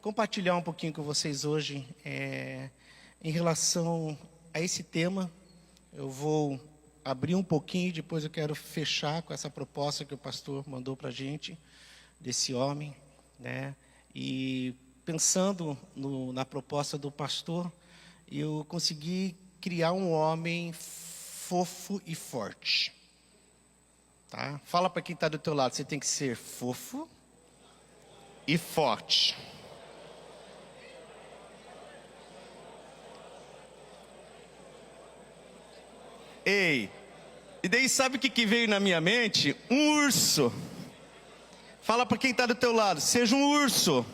compartilhar um pouquinho com vocês hoje em relação a esse tema. Eu vou abrir um pouquinho, depois eu quero fechar com essa proposta que o pastor mandou para a gente, desse homem, né? E pensando na proposta do pastor, eu consegui criar um homem fofo e forte. Tá? Fala para quem está do teu lado, você tem que ser fofo e forte. Ei, e daí sabe o que veio na minha mente? Um urso. Fala para quem está do teu lado, seja um urso.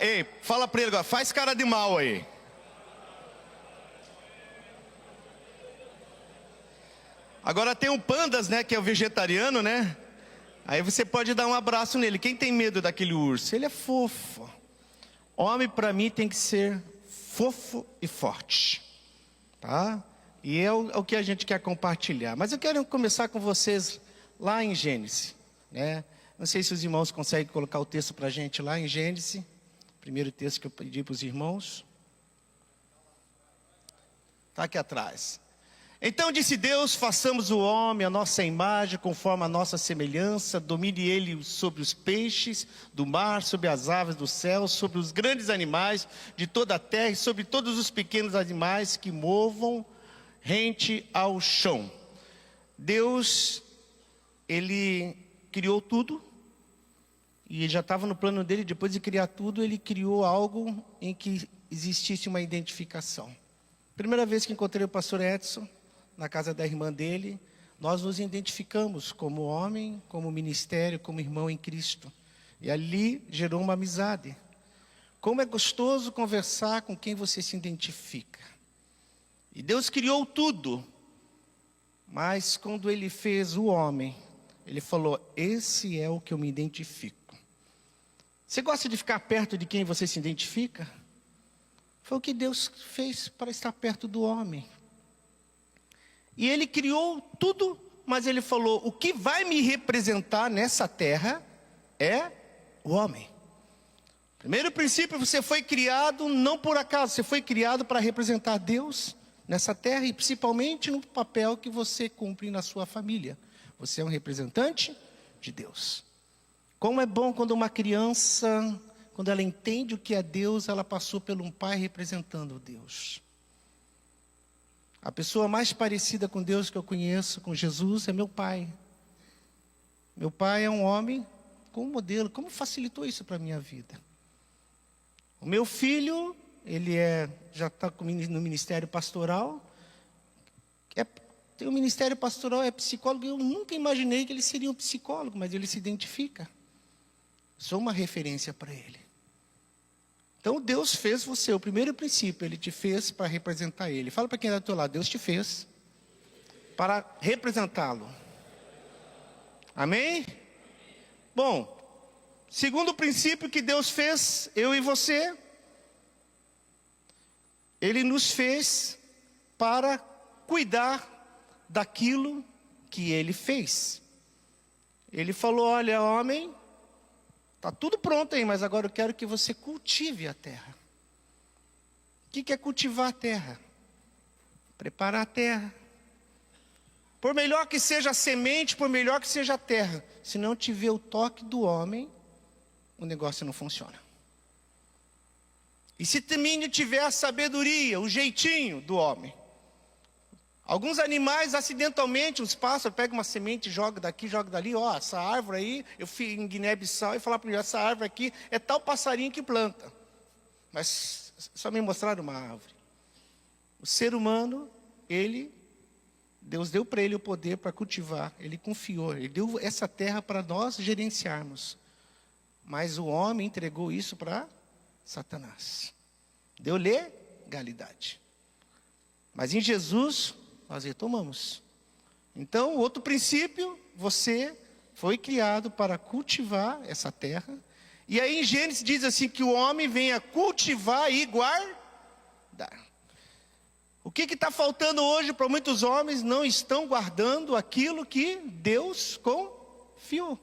Ei, fala para ele agora, faz cara de mal aí. Agora tem um pandas, né, que é o vegetariano, né? Aí você pode dar um abraço nele. Quem tem medo daquele urso? Ele é fofo. Homem para mim tem que ser fofo e forte, tá? E é o que a gente quer compartilhar. Mas eu quero começar com vocês lá em Gênesis, né? Não sei se os irmãos conseguem colocar o texto para a gente lá em Gênesis. Primeiro texto que eu pedi para os irmãos. Está aqui atrás. Então disse Deus, façamos o homem a nossa imagem, conforme a nossa semelhança, domine ele sobre os peixes do mar, sobre as aves do céu, sobre os grandes animais de toda a terra e sobre todos os pequenos animais que movam rente ao chão. Deus, ele criou tudo. E ele já estava no plano dele, depois de criar tudo, ele criou algo em que existisse uma identificação. Primeira vez que encontrei o pastor Edson, na casa da irmã dele, nós nos identificamos como homem, como ministério, como irmão em Cristo. E ali gerou uma amizade. Como é gostoso conversar com quem você se identifica. E Deus criou tudo, mas quando ele fez o homem, ele falou, esse é o que eu me identifico. Você gosta de ficar perto de quem você se identifica? Foi o que Deus fez para estar perto do homem. E ele criou tudo, mas ele falou, o que vai me representar nessa terra é o homem. Primeiro princípio, você foi criado não por acaso, você foi criado para representar Deus nessa terra e principalmente no papel que você cumpre na sua família. Você é um representante de Deus. Como é bom quando uma criança, quando ela entende o que é Deus, ela passou por um pai representando Deus. A pessoa mais parecida com Deus que eu conheço, com Jesus, é meu pai. Meu pai é um homem com um modelo. Como facilitou isso para a minha vida? O meu filho, ele já está no ministério pastoral. Tem um ministério pastoral, é psicólogo. Eu nunca imaginei que ele seria um psicólogo, mas ele se identifica. Sou uma referência para ele. Então Deus fez você, o primeiro princípio, ele te fez para representar ele. Fala para quem está do teu lado, Deus te fez para representá-lo. Amém? Bom, segundo princípio que Deus fez, eu e você, ele nos fez para cuidar daquilo que ele fez. Ele falou, olha, homem, está tudo pronto aí, mas agora eu quero que você cultive a terra. O que é cultivar a terra? Preparar a terra. Por melhor que seja a semente, por melhor que seja a terra, se não tiver o toque do homem, o negócio não funciona. E se também não tiver a sabedoria, o jeitinho do homem. Alguns animais, acidentalmente, os pássaros pegam uma semente, joga daqui, joga dali. Ó, essa árvore aí, eu fui em Guiné-Bissau e falar para ele, essa árvore aqui é tal passarinho que planta. Mas só me mostraram uma árvore. O ser humano, Deus deu para ele o poder para cultivar. Ele confiou, ele deu essa terra para nós gerenciarmos. Mas o homem entregou isso para Satanás. Deu legalidade. Mas em Jesus, nós retomamos. Então, outro princípio, você foi criado para cultivar essa terra. E aí em Gênesis diz assim, que o homem venha cultivar e guardar. O que está faltando hoje para muitos homens? Não estão guardando aquilo que Deus confiou.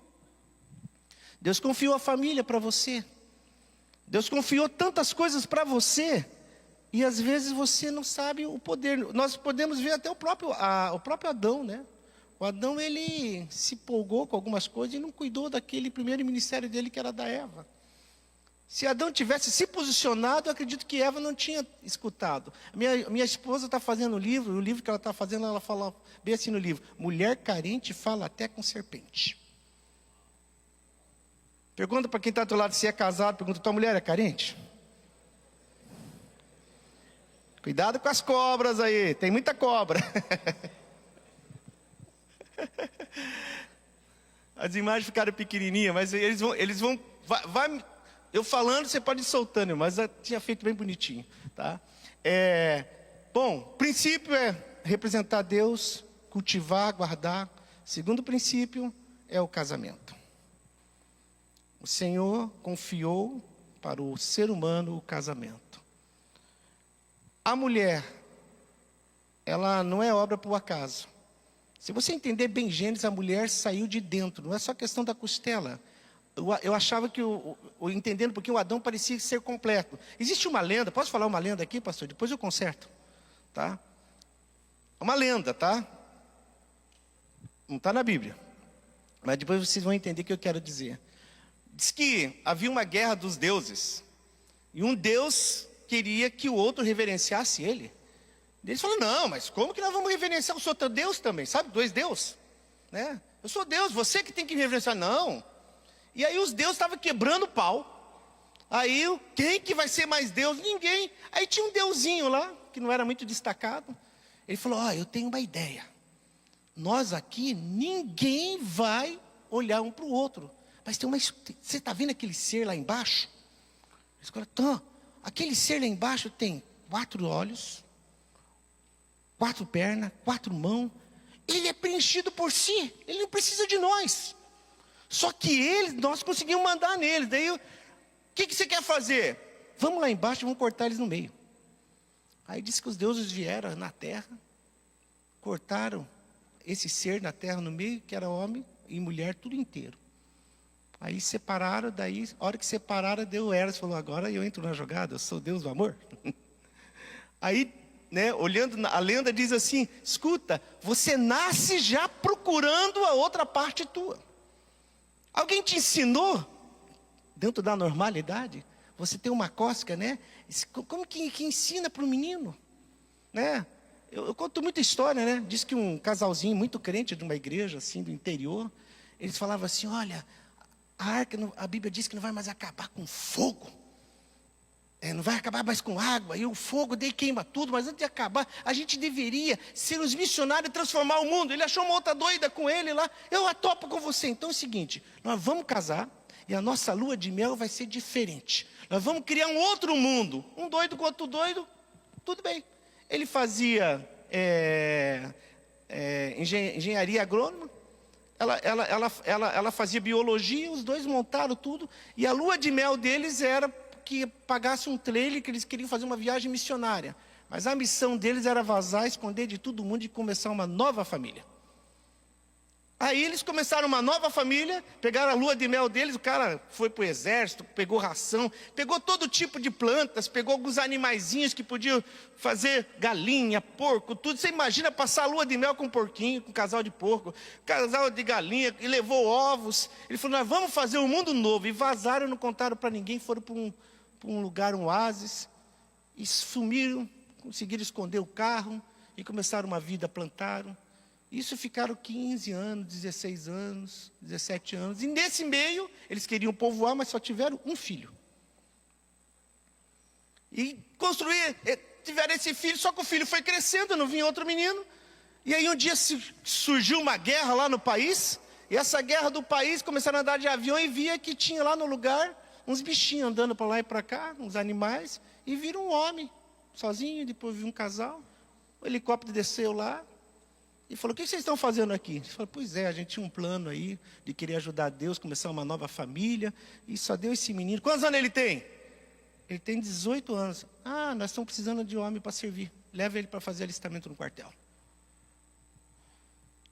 Deus confiou a família para você. Deus confiou tantas coisas para você. E às vezes você não sabe o poder. Nós podemos ver até o próprio Adão, né? O Adão, ele se empolgou com algumas coisas e não cuidou daquele primeiro ministério dele, que era da Eva. Se Adão tivesse se posicionado, eu acredito que Eva não tinha escutado. Minha esposa está fazendo o livro que ela está fazendo, ela fala bem assim no livro: mulher carente fala até com serpente. Pergunta para quem está do lado se é casado, pergunta: tua mulher é carente? Cuidado com as cobras aí, tem muita cobra. As imagens ficaram pequenininhas, mas eles vão eu falando, você pode ir soltando, mas eu tinha feito bem bonitinho, tá? Bom, princípio é representar Deus, cultivar, guardar. Segundo princípio é o casamento. O Senhor confiou para o ser humano o casamento. A mulher, ela não é obra por acaso. Se você entender bem Gênesis, a mulher saiu de dentro, não é só questão da costela. Eu achava que, entendendo porque o Adão parecia ser completo. Existe uma lenda, posso falar uma lenda aqui, pastor? Depois eu conserto, tá? Uma lenda, tá? Não está na Bíblia, mas depois vocês vão entender o que eu quero dizer. Diz que havia uma guerra dos deuses, e um deus queria que o outro reverenciasse ele. Eles falaram: não, mas como que nós vamos reverenciar? Eu sou teu Deus também, sabe? Dois deuses, né? Eu sou Deus, você que tem que reverenciar. Não. E aí os deuses estavam quebrando o pau. Aí, quem que vai ser mais Deus? Ninguém. Aí tinha um deusinho lá, que não era muito destacado. Ele falou: eu tenho uma ideia. Nós aqui, ninguém vai olhar um para o outro. Mas tem você está vendo aquele ser lá embaixo? Eles falaram: aquele ser lá embaixo tem 4 olhos, 4 pernas, 4 mãos. Ele é preenchido por si. Ele não precisa de nós. Só que nós conseguimos mandar neles. Daí, o que você quer fazer? Vamos lá embaixo e vamos cortar eles no meio. Aí disse que os deuses vieram na terra, cortaram esse ser na terra no meio, que era homem e mulher, tudo inteiro. Aí separaram, daí, a hora que separaram, deu Eros, falou: agora eu entro na jogada, eu sou Deus do amor. Aí, né, olhando, a lenda diz assim: escuta, você nasce já procurando a outra parte tua. Alguém te ensinou, dentro da normalidade, você tem uma cócega, né? Como que ensina para o menino? Né? Eu conto muita história, né? Diz que um casalzinho muito crente de uma igreja, assim, do interior, eles falavam assim: olha, a arca, a Bíblia diz que não vai mais acabar com fogo. Não vai acabar mais com água, e o fogo daí queima tudo, mas antes de acabar, a gente deveria ser os missionários e transformar o mundo. Ele achou uma outra doida com ele lá: eu atopo com você. Então é o seguinte, nós vamos casar, e a nossa lua de mel vai ser diferente. Nós vamos criar um outro mundo, um doido com outro doido, tudo bem. Ele fazia engenharia agrônoma, ela fazia biologia, os dois montaram tudo, e a lua de mel deles era que pagasse um trailer, que eles queriam fazer uma viagem missionária. Mas a missão deles era vazar, esconder de todo mundo e começar uma nova família. Aí eles começaram uma nova família, pegaram a lua de mel deles, o cara foi para o exército, pegou ração, pegou todo tipo de plantas, pegou alguns animaizinhos que podiam fazer galinha, porco, tudo. Você imagina passar a lua de mel com um porquinho, com um casal de porco, casal de galinha, e levou ovos. Ele falou: nós vamos fazer um mundo novo. E vazaram, não contaram para ninguém, foram para um lugar, um oásis, e sumiram, conseguiram esconder o carro, e começaram uma vida, plantaram. Isso ficaram 15 anos, 16 anos, 17 anos. E nesse meio, eles queriam povoar, mas só tiveram um filho. E tiveram esse filho, só que o filho foi crescendo, não vinha outro menino. E aí um dia surgiu uma guerra lá no país. E essa guerra do país, começaram a andar de avião e via que tinha lá no lugar uns bichinhos andando para lá e para cá, uns animais. E viram um homem, sozinho, depois viu um casal. O helicóptero desceu lá. E falou: o que vocês estão fazendo aqui? Ele falou: pois é, a gente tinha um plano aí de querer ajudar Deus, começar uma nova família, e só deu esse menino. Quantos anos ele tem? Ele tem 18 anos. Nós estamos precisando de homem para servir. leva ele para fazer alistamento no quartel.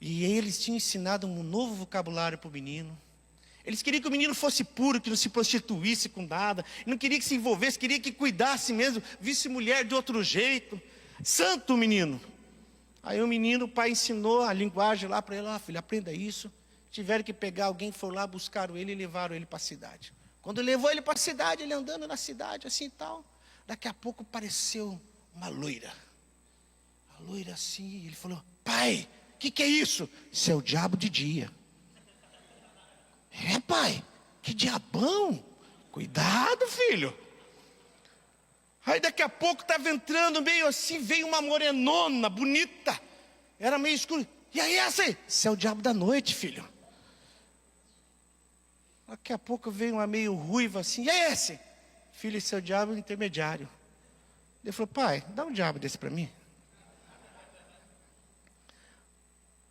E eles tinham ensinado um novo vocabulário para o menino. Eles queriam que o menino fosse puro, que não se prostituísse com nada, não queria que se envolvesse, queria que cuidasse mesmo, visse mulher de outro jeito. Santo menino. Aí o pai ensinou a linguagem lá para ele: filho, aprenda isso. Tiveram que pegar alguém, foram lá, buscaram ele e levaram ele para a cidade. Quando levou ele para a cidade, ele andando na cidade assim e tal, daqui a pouco apareceu uma loira. A loira assim, ele falou: pai, o que é isso? Isso é o diabo de dia. É, pai, que diabão. Cuidado, filho. Aí daqui a pouco estava entrando meio assim, veio uma morenona, bonita. Era meio escuro. E aí essa aí? Isso é o diabo da noite, filho. Daqui a pouco veio uma meio ruiva assim. E aí esse? Filho, esse é o diabo intermediário. Ele falou: pai, dá um diabo desse para mim.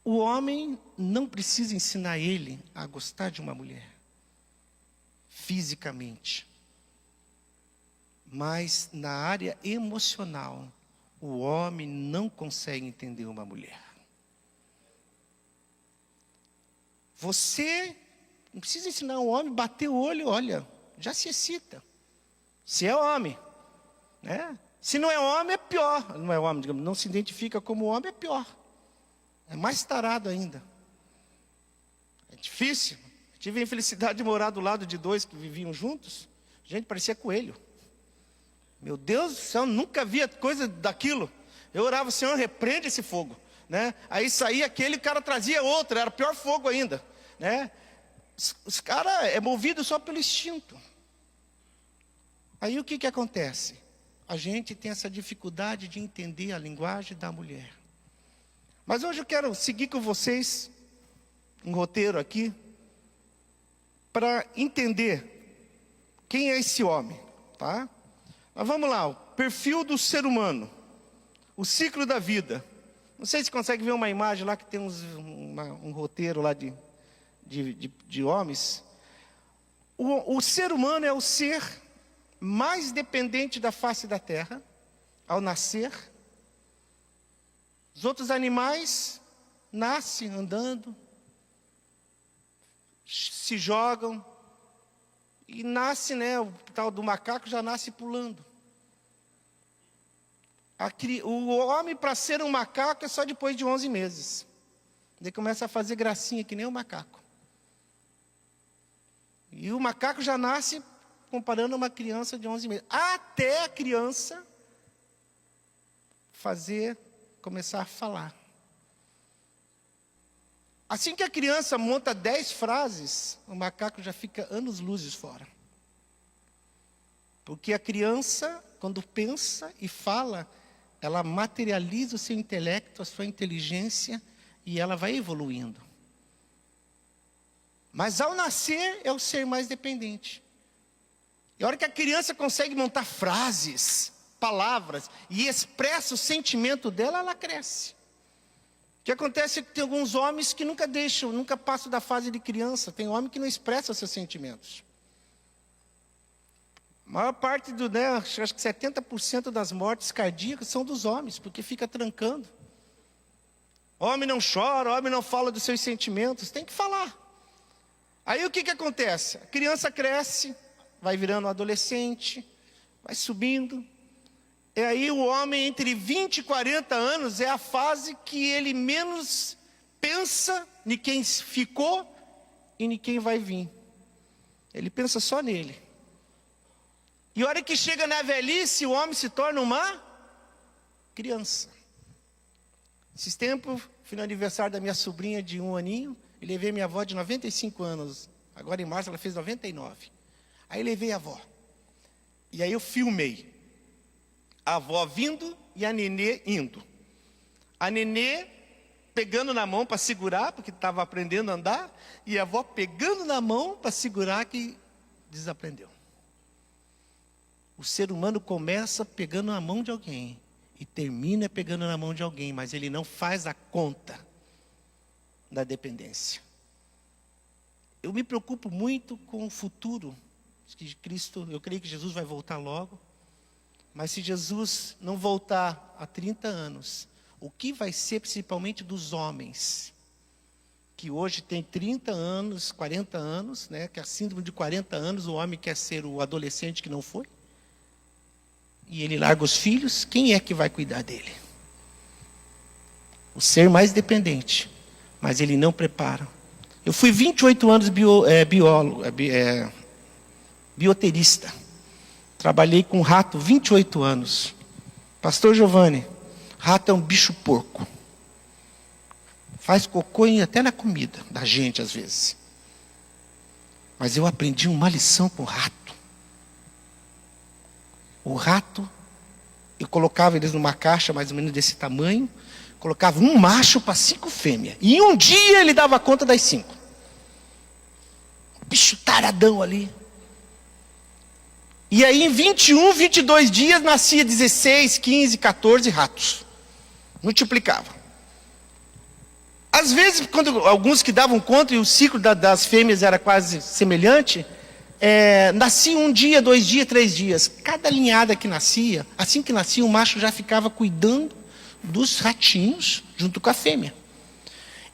O homem não precisa ensinar ele a gostar de uma mulher, fisicamente. Mas na área emocional, o homem não consegue entender uma mulher. Você não precisa ensinar um homem a bater o olho, olha, já se excita. Se é homem, né? Se não é homem, é pior. Não é homem, digamos, não se identifica como homem, é pior. É mais tarado ainda. É difícil. Eu tive a infelicidade de morar do lado de dois que viviam juntos. Gente, parecia coelho. Meu Deus do céu, nunca via coisa daquilo. Eu orava: Senhor, repreende esse fogo, né? Aí saía aquele, o cara trazia outro, era pior fogo ainda, né? Os caras é movido só pelo instinto. Aí o que acontece? A gente tem essa dificuldade de entender a linguagem da mulher. Mas hoje eu quero seguir com vocês um roteiro aqui para entender quem é esse homem, tá? Mas vamos lá, o perfil do ser humano, o ciclo da vida. Não sei se consegue ver uma imagem lá que tem um roteiro lá de homens. O ser humano é o ser mais dependente da face da terra ao nascer. Os outros animais nascem andando, se jogam, e nasce, né, o tal do macaco já nasce pulando. O homem, para ser um macaco, é só depois de 11 meses. Ele começa a fazer gracinha que nem o macaco. E o macaco já nasce comparando a uma criança de 11 meses. Até a criança começar a falar. Assim que a criança monta 10 frases, o macaco já fica anos-luzes fora. Porque a criança, quando pensa e fala, ela materializa o seu intelecto, a sua inteligência, e ela vai evoluindo. Mas ao nascer, é o ser mais dependente. E a hora que a criança consegue montar frases, palavras, e expressa o sentimento dela, ela cresce. O que acontece é que tem alguns homens que nunca passam da fase de criança. Tem homem que não expressa seus sentimentos. A maior parte acho que 70% das mortes cardíacas são dos homens, porque fica trancando. Homem não chora, homem não fala dos seus sentimentos, tem que falar. Aí o que acontece? A criança cresce, vai virando um adolescente, vai subindo. E aí o homem entre 20 e 40 anos é a fase que ele menos pensa em quem ficou e em quem vai vir. Ele pensa só nele. E a hora que chega na velhice, o homem se torna uma criança. Esses tempos, fui no aniversário da minha sobrinha de 1 aninho, e levei minha avó de 95 anos. Agora em março ela fez 99. Aí levei a avó. E aí eu filmei. A avó vindo e a nenê indo. A nenê pegando na mão para segurar, porque estava aprendendo a andar, e a avó pegando na mão para segurar, que desaprendeu. O ser humano começa pegando na mão de alguém e termina pegando na mão de alguém, mas ele não faz a conta da dependência. Eu me preocupo muito com o futuro de Cristo. Eu creio que Jesus vai voltar logo. Mas se Jesus não voltar há 30 anos, o que vai ser principalmente dos homens, que hoje tem 30 anos, 40 anos, né, que é a síndrome de 40 anos, o homem quer ser o adolescente que não foi, e ele larga os filhos, quem é que vai cuidar dele? O ser mais dependente, mas ele não prepara. Eu fui 28 anos bioterista. Trabalhei com rato 28 anos. Pastor Giovanni, rato é um bicho porco. Faz cocô até na comida da gente às vezes. Mas eu aprendi uma lição com o rato. O rato, eu colocava eles numa caixa mais ou menos desse tamanho, colocava um macho para 5 fêmeas. E um dia ele dava conta das 5. Bicho taradão ali. E aí em 21, 22 dias nascia 16, 15, 14 ratos. Multiplicava. Às vezes, quando alguns que davam conta e o ciclo das fêmeas era quase semelhante, nascia 1 dia, 2 dias, 3 dias. Cada linhada que nascia, assim que nascia, o macho já ficava cuidando dos ratinhos junto com a fêmea.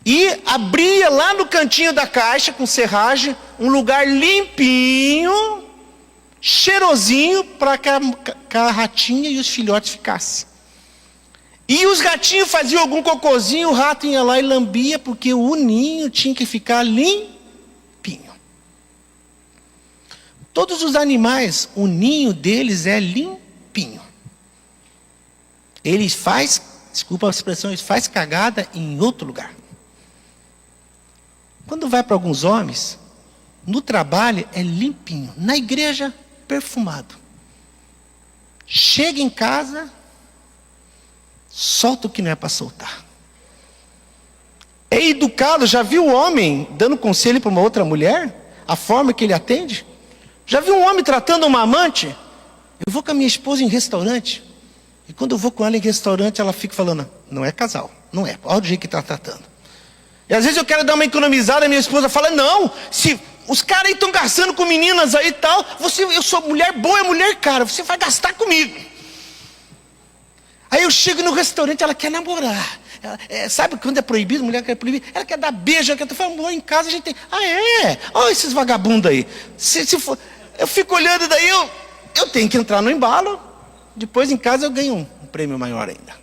E abria lá no cantinho da caixa, com serragem, um lugar limpinho, cheirosinho, para que a ratinha e os filhotes ficassem. E os gatinhos faziam algum cocôzinho, o rato ia lá e lambia, porque o ninho tinha que ficar limpinho. Todos os animais, o ninho deles é limpinho. Eles desculpa a expressão, eles faz cagada em outro lugar. Quando vai para alguns homens, no trabalho é limpinho, na igreja perfumado. Chega em casa, solta o que não é para soltar. É educado, já viu o homem dando conselho para uma outra mulher? A forma que ele atende? Já viu um homem tratando uma amante? Eu vou com a minha esposa em restaurante, e quando eu vou com ela em restaurante, ela fica falando, não é casal, não é, olha o jeito que está tratando. E às vezes eu quero dar uma economizada, minha esposa fala, não, se os caras aí estão gastando com meninas aí e tal, eu sou mulher boa, é mulher cara, você vai gastar comigo. Aí eu chego no restaurante, ela quer namorar. Sabe quando é proibido, mulher quer proibir? Ela quer dar beijo, ela quer falar, amor, em casa a gente tem. Ah, é? Olha esses vagabundos aí. Se for, eu fico olhando, daí eu tenho que entrar no embalo, depois em casa eu ganho um prêmio maior ainda.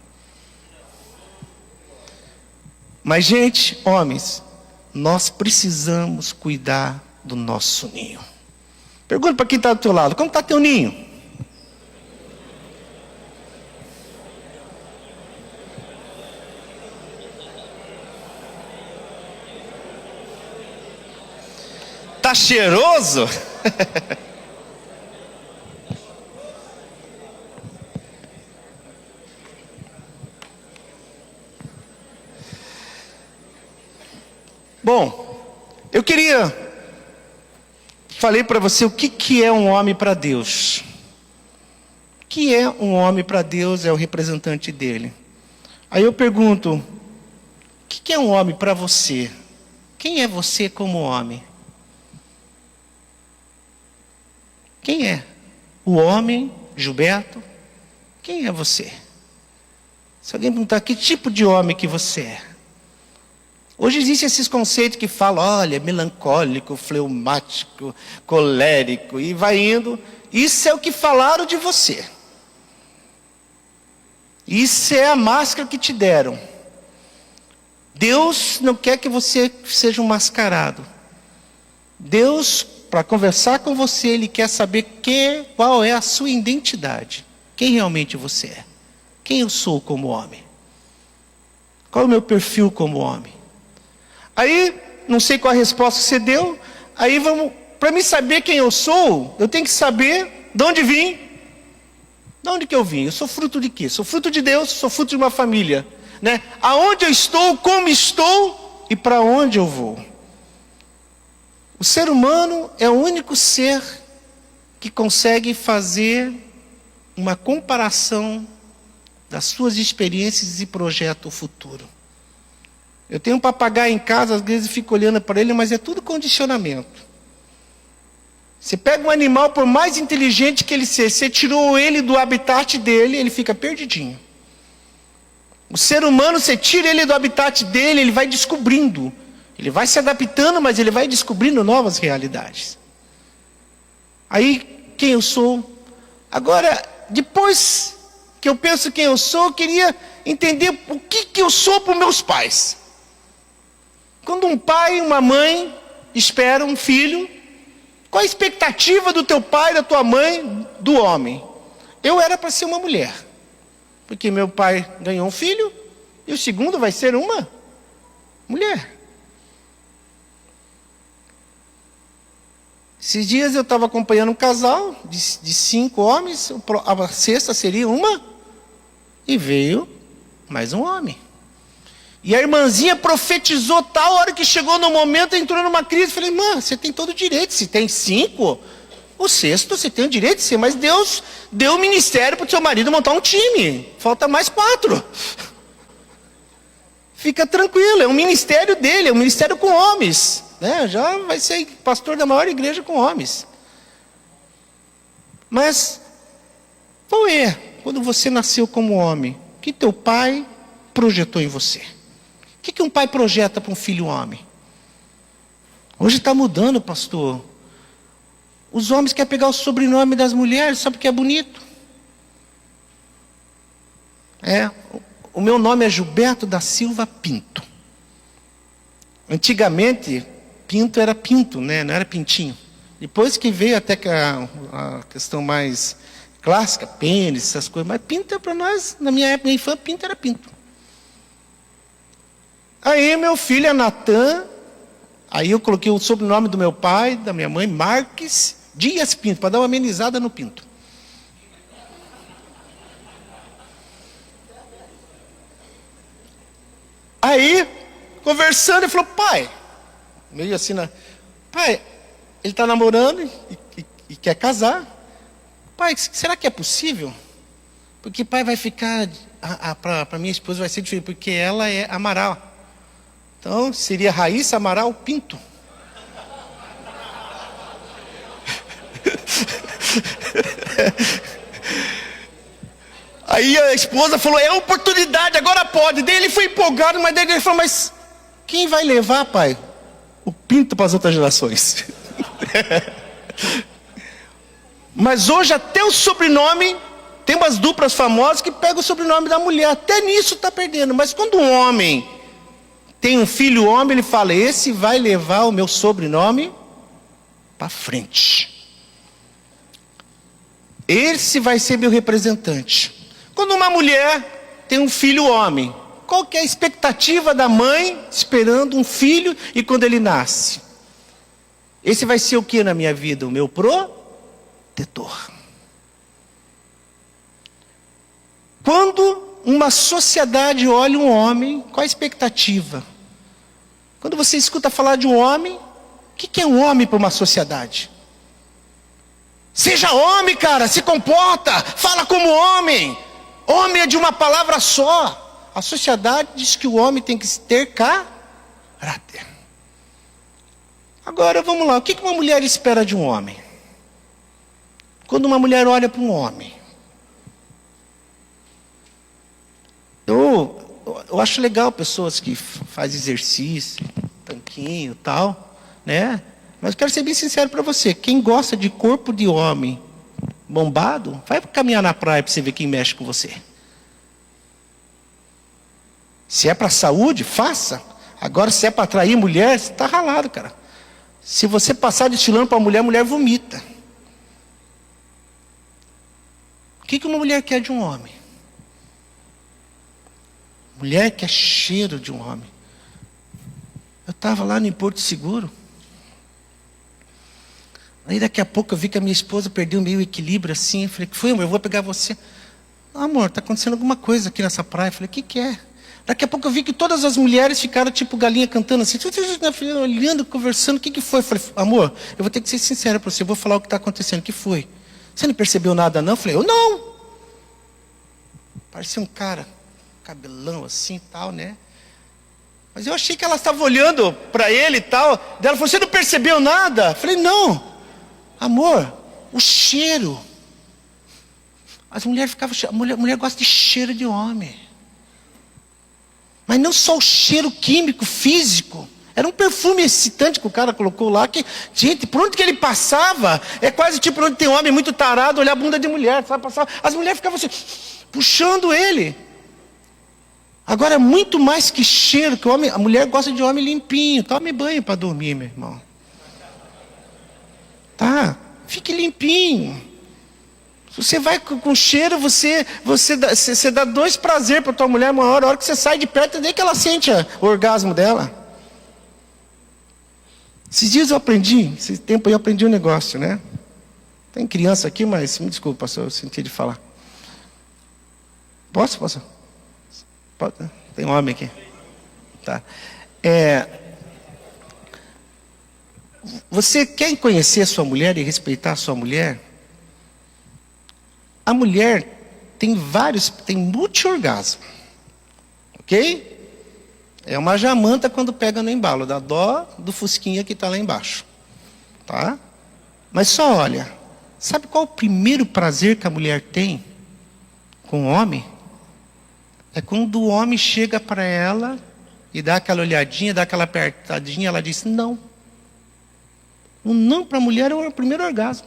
Mas, gente, homens, nós precisamos cuidar do nosso ninho. Pergunta para quem está do teu lado, como está teu ninho? Está cheiroso? Bom, eu falei para você o que é um homem para Deus. O que é um homem para Deus? É o representante dele. Aí eu pergunto, o que é um homem para você? Quem é você como homem? Quem é? O homem, Gilberto? Quem é você? Se alguém perguntar que tipo de homem que você é. Hoje existem esses conceitos que falam, olha, melancólico, fleumático, colérico, e vai indo. Isso é o que falaram de você. Isso é a máscara que te deram. Deus não quer que você seja um mascarado. Deus, para conversar com você, Ele quer saber qual é a sua identidade. Quem realmente você é. Quem eu sou como homem. Qual é o meu perfil como homem. Aí, não sei qual a resposta que você deu. Aí para mim saber quem eu sou, eu tenho que saber de onde vim. De onde que eu vim? Eu sou fruto de quê? Sou fruto de Deus, sou fruto de uma família. Né? Aonde eu estou, como estou e para onde eu vou. O ser humano é o único ser que consegue fazer uma comparação das suas experiências e projeta o futuro. Eu tenho um papagaio em casa, às vezes fico olhando para ele, mas é tudo condicionamento. Você pega um animal, por mais inteligente que ele seja, você tirou ele do habitat dele, ele fica perdidinho. O ser humano, você tira ele do habitat dele, ele vai descobrindo. Ele vai se adaptando, mas ele vai descobrindo novas realidades. Aí, quem eu sou? Agora, depois que eu penso quem eu sou, eu queria entender o que eu sou para os meus pais. Quando um pai e uma mãe esperam um filho, qual a expectativa do teu pai, da tua mãe, do homem? Eu era para ser uma mulher. Porque meu pai ganhou um filho, e o segundo vai ser uma mulher. Esses dias eu estava acompanhando um casal de 5 homens, a sexta seria uma, e veio mais um homem. E a irmãzinha profetizou tal, hora que chegou no momento, entrou numa crise, falei, mãe, você tem todo o direito, se tem 5, o sexto você tem o direito de ser, mas Deus deu o ministério para o seu marido montar um time, falta mais 4. Fica tranquilo, é um ministério dele, é um ministério com homens. Né? Já vai ser pastor da maior igreja com homens. Mas, qual é, quando você nasceu como homem, o que teu pai projetou em você? O que um pai projeta para um filho homem? Hoje está mudando, pastor. Os homens querem pegar o sobrenome das mulheres só porque é bonito. O meu nome é Gilberto da Silva Pinto. Antigamente, Pinto era Pinto, né? Não era Pintinho. Depois que veio até que a questão mais clássica, pênis, essas coisas. Mas Pinto é para nós, na minha época, minha infância, Pinto era Pinto. Aí meu filho é Natan. Aí eu coloquei o sobrenome do meu pai, da minha mãe, Marques Dias Pinto, para dar uma amenizada no Pinto. Aí, conversando, ele falou, pai, meio assim, pai, ele está namorando e quer casar. Pai, será que é possível? Porque pai vai ficar, para minha esposa vai ser diferente, porque ela é Amaral. Então, seria Raíssa Amaral Pinto. Aí a esposa falou, é oportunidade, agora pode. Daí ele foi empolgado, mas daí ele falou, mas quem vai levar, pai? O Pinto para as outras gerações. Mas hoje até o sobrenome, tem umas duplas famosas que pegam o sobrenome da mulher. Até nisso está perdendo. Mas quando um homem tem um filho homem, ele fala, esse vai levar o meu sobrenome para frente. Esse vai ser meu representante. Quando uma mulher tem um filho homem, qual que é a expectativa da mãe esperando um filho e quando ele nasce? Esse vai ser o que na minha vida? O meu protetor. Quando uma sociedade olha um homem, qual a expectativa? Quando você escuta falar de um homem, o que é um homem para uma sociedade? Seja homem, cara, se comporta, fala como homem. Homem é de uma palavra só. A sociedade diz que o homem tem que ter caráter. Agora vamos lá, o que uma mulher espera de um homem? Quando uma mulher olha para um homem, eu acho legal pessoas que fazem exercício, tanquinho e tal, né? Mas eu quero ser bem sincero para você, quem gosta de corpo de homem bombado, vai caminhar na praia para você ver quem mexe com você. Se é para saúde, faça. Agora se é para atrair mulher, você está ralado, cara. Se você passar destilando para a mulher vomita. O que uma mulher quer de um homem? Mulher quer cheiro de um homem. Eu estava lá no Porto Seguro. Aí daqui a pouco eu vi que a minha esposa perdeu meio equilíbrio assim. Eu falei, que foi, amor? Eu vou pegar você. Ah, amor, está acontecendo alguma coisa aqui nessa praia. Eu falei, o que é? Daqui a pouco eu vi que todas as mulheres ficaram tipo galinha cantando assim. Olhando, conversando. O que foi? Eu falei, amor, eu vou ter que ser sincera para você. Eu vou falar o que está acontecendo. O que foi? Você não percebeu nada não? Eu falei, eu não. Parecia um cara, cabelão assim e tal, né? Mas eu achei que ela estava olhando para ele e tal. Daí ela falou, você não percebeu nada? Eu falei, não. Amor, o cheiro. As mulheres ficavam... Mulher gosta de cheiro de homem. Mas não só o cheiro químico, físico. Era um perfume excitante que o cara colocou lá. Que, gente, por onde que ele passava, é quase tipo onde tem homem muito tarado, olhar a bunda de mulher. Sabe, passava, as mulheres ficavam assim, puxando ele. Agora, muito mais que cheiro, que o homem, a mulher gosta de homem limpinho. Tome banho para dormir, meu irmão. Tá? Fique limpinho. Se você vai com cheiro, você dá 2 prazeres para tua mulher uma hora. A hora que você sai de perto, nem que ela sente o orgasmo dela. Esses dias eu aprendi, esse tempo aí eu aprendi um negócio, né? Tem criança aqui, mas me desculpa, pastor, eu senti de falar. Posso? Pode? Tem um homem aqui. Tá. Você quer conhecer a sua mulher e respeitar a sua mulher? A mulher tem multi-orgasmo. Ok? É uma jamanta quando pega no embalo, dá dó do fusquinha que está lá embaixo. Tá? Mas só olha, sabe qual o primeiro prazer que a mulher tem com o homem? É quando o homem chega para ela e dá aquela olhadinha, dá aquela apertadinha, ela diz não. O não para a mulher é o primeiro orgasmo.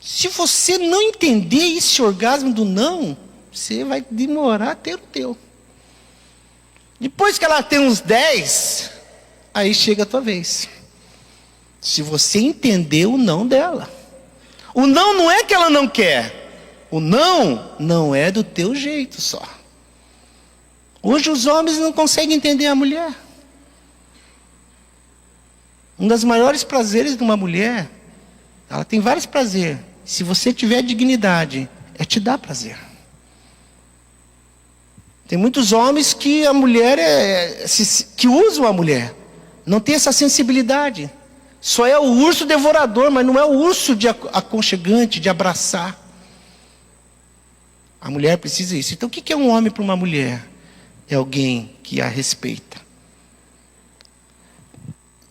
Se você não entender esse orgasmo do não, você vai demorar a ter o teu. Depois que ela tem uns 10, aí chega a tua vez. Se você entender o não dela. O não é que ela não quer. O não é do teu jeito só. Hoje os homens não conseguem entender a mulher. Um dos maiores prazeres de uma mulher, ela tem vários prazeres. Se você tiver dignidade, é te dar prazer. Tem muitos homens que a mulher que usam a mulher. Não tem essa sensibilidade. Só é o urso devorador, mas não é o urso de aconchegante, de abraçar. A mulher precisa disso. Então o que é um homem para uma mulher? É alguém que a respeita.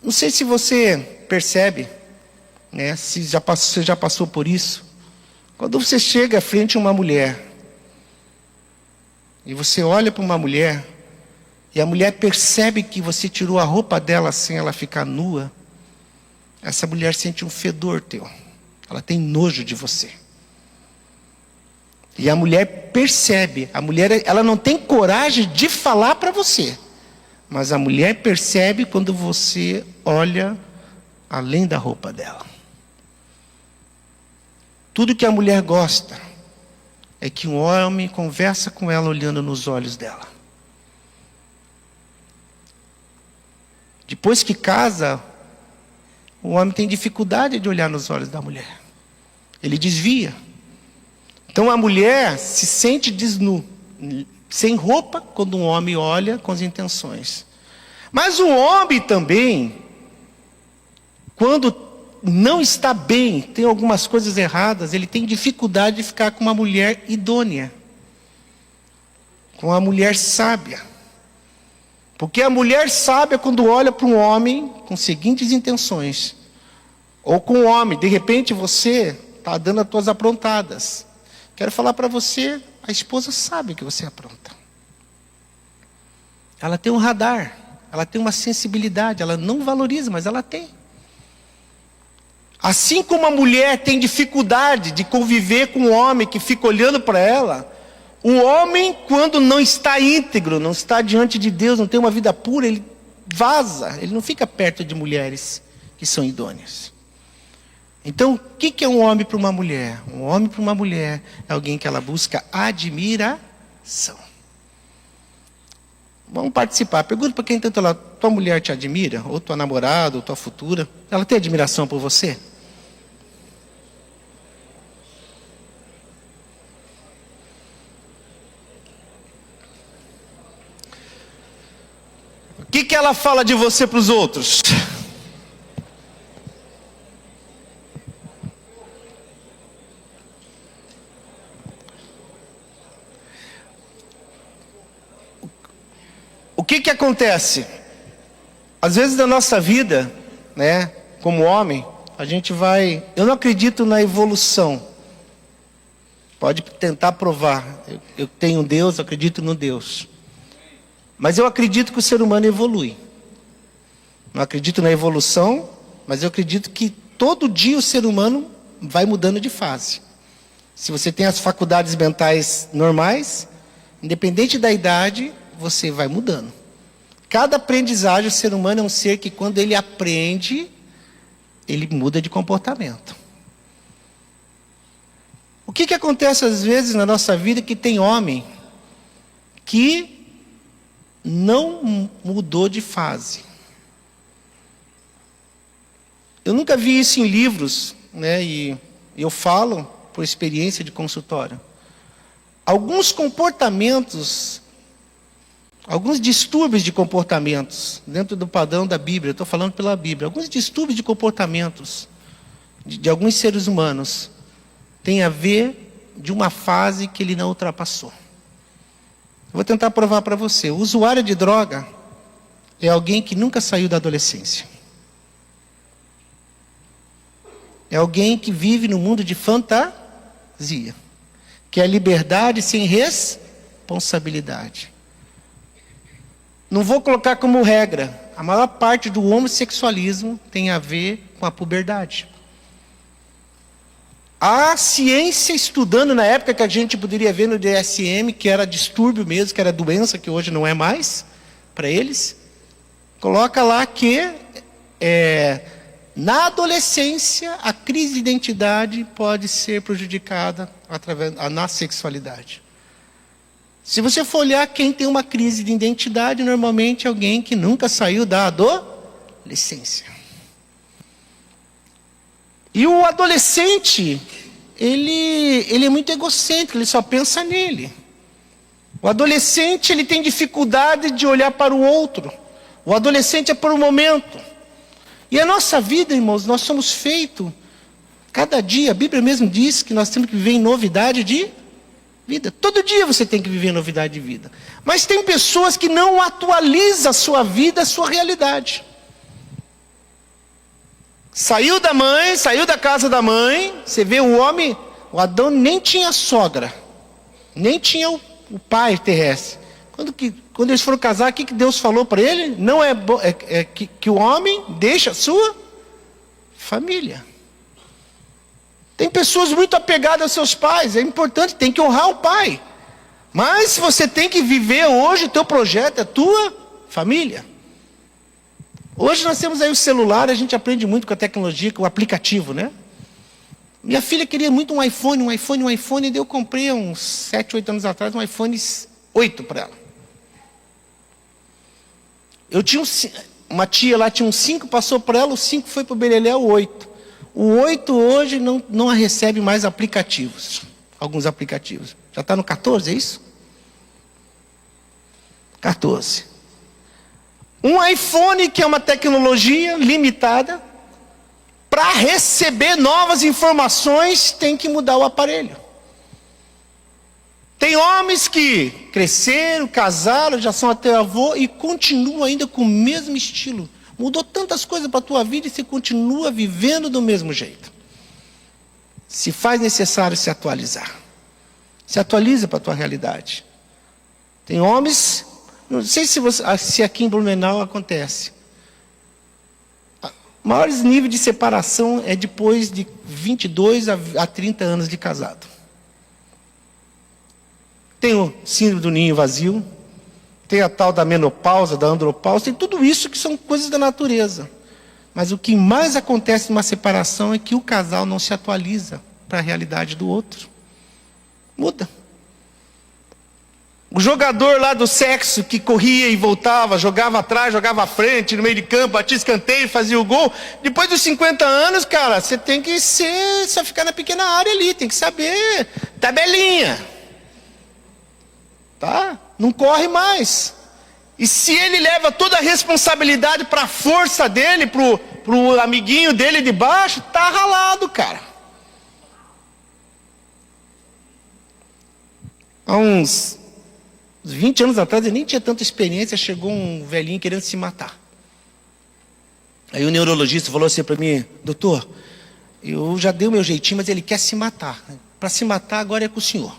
Não sei se você percebe, né, se você já passou por isso. Quando você chega frente a uma mulher, e você olha para uma mulher, e a mulher percebe que você tirou a roupa dela sem ela ficar nua, essa mulher sente um fedor teu. Ela tem nojo de você. E a mulher percebe, ela não tem coragem de falar para você. Mas a mulher percebe quando você olha além da roupa dela. Tudo que a mulher gosta é que um homem conversa com ela olhando nos olhos dela. Depois que casa, o homem tem dificuldade de olhar nos olhos da mulher. Ele desvia. Então a mulher se sente desnu, sem roupa, quando um homem olha com as intenções. Mas o homem também, quando não está bem, tem algumas coisas erradas, ele tem dificuldade de ficar com uma mulher idônea, com uma mulher sábia. Porque a mulher sábia, quando olha para um homem com seguintes intenções, ou com um homem, de repente você está dando as tuas aprontadas. Quero falar para você, a esposa sabe que você apronta. Ela tem um radar, ela tem uma sensibilidade, ela não valoriza, mas ela tem. Assim como a mulher tem dificuldade de conviver com um homem que fica olhando para ela, o homem, quando não está íntegro, não está diante de Deus, não tem uma vida pura, ele vaza, ele não fica perto de mulheres que são idôneas. Então, o que é um homem para uma mulher? Um homem para uma mulher é alguém que ela busca admiração. Vamos participar. Pergunta para quem está lá, tua mulher te admira? Ou tua namorada, ou tua futura? Ela tem admiração por você? O que ela fala de você para os outros? O que acontece? Às vezes na nossa vida, né, como homem, Eu não acredito na evolução. Pode tentar provar. Eu tenho um Deus, eu acredito no Deus. Mas eu acredito que o ser humano evolui. Não acredito na evolução, mas eu acredito que todo dia o ser humano vai mudando de fase. Se você tem as faculdades mentais normais, independente da idade, você vai mudando. Cada aprendizagem, o ser humano é um ser que quando ele aprende, ele muda de comportamento. O que acontece às vezes na nossa vida que tem homem que não mudou de fase. Eu nunca vi isso em livros, né? E eu falo por experiência de consultório. Alguns comportamentos, alguns distúrbios de comportamentos, dentro do padrão da Bíblia, eu estou falando pela Bíblia, alguns distúrbios de comportamentos de alguns seres humanos, tem a ver de uma fase que ele não ultrapassou. Eu vou tentar provar para você. O usuário de droga é alguém que nunca saiu da adolescência. É alguém que vive no mundo de fantasia, que é liberdade sem responsabilidade. Não vou colocar como regra. A maior parte do homossexualismo tem a ver com a puberdade. A ciência estudando na época que a gente poderia ver no DSM, que era distúrbio mesmo, que era doença, que hoje não é mais, para eles, coloca lá que na adolescência a crise de identidade pode ser prejudicada na sexualidade. Se você for olhar quem tem uma crise de identidade, normalmente é alguém que nunca saiu da adolescência. E o adolescente, ele é muito egocêntrico, ele só pensa nele. O adolescente, ele tem dificuldade de olhar para o outro. O adolescente é por um momento. E a nossa vida, irmãos, nós somos feitos, cada dia, a Bíblia mesmo diz que nós temos que viver em novidade de vida. Todo dia você tem que viver em novidade de vida. Mas tem pessoas que não atualizam a sua vida, a sua realidade. Saiu da mãe, saiu da casa da mãe. Você vê o homem, o Adão nem tinha sogra, nem tinha o pai terrestre. Quando eles foram casar, o que Deus falou para ele? Não que o homem deixa a sua família. Tem pessoas muito apegadas aos seus pais. É importante, tem que honrar o pai. Mas você tem que viver hoje, o teu projeto é a tua família. Hoje nós temos aí o celular, a gente aprende muito com a tecnologia, com o aplicativo, né? Minha filha queria muito um iPhone, e eu comprei uns 7, 8 anos atrás um iPhone 8 para ela. Eu tinha uma tia lá, tinha um 5, passou para ela, o 5 foi para o Beleléu, o 8. O 8 hoje não recebe mais aplicativos, alguns aplicativos. Já está no 14, é isso? 14. Um iPhone, que é uma tecnologia limitada, para receber novas informações, tem que mudar o aparelho. Tem homens que cresceram, casaram, já são até avô e continuam ainda com o mesmo estilo. Mudou tantas coisas para a tua vida e você continua vivendo do mesmo jeito. Se faz necessário se atualizar. Se atualiza para a tua realidade. Tem homens, não sei se aqui em Blumenau acontece. Maiores níveis de separação é depois de 22 a 30 anos de casado. Tem o síndrome do ninho vazio, tem a tal da menopausa, da andropausa, tem tudo isso que são coisas da natureza. Mas o que mais acontece numa separação é que o casal não se atualiza para a realidade do outro. Muda. O jogador lá do sexo que corria e voltava, jogava atrás, jogava à frente, no meio de campo, batia escanteio, fazia o gol. Depois dos 50 anos, cara, você tem que só ficar na pequena área ali, tem que saber tabelinha. Tá? Não corre mais. E se ele leva toda a responsabilidade para a força dele, pro amiguinho dele de baixo, tá ralado, cara. Há uns 20 anos atrás, eu nem tinha tanta experiência, chegou um velhinho querendo se matar. Aí o neurologista falou assim para mim: doutor, Eu já dei o meu jeitinho, mas ele quer se matar. Para se matar agora é com o senhor.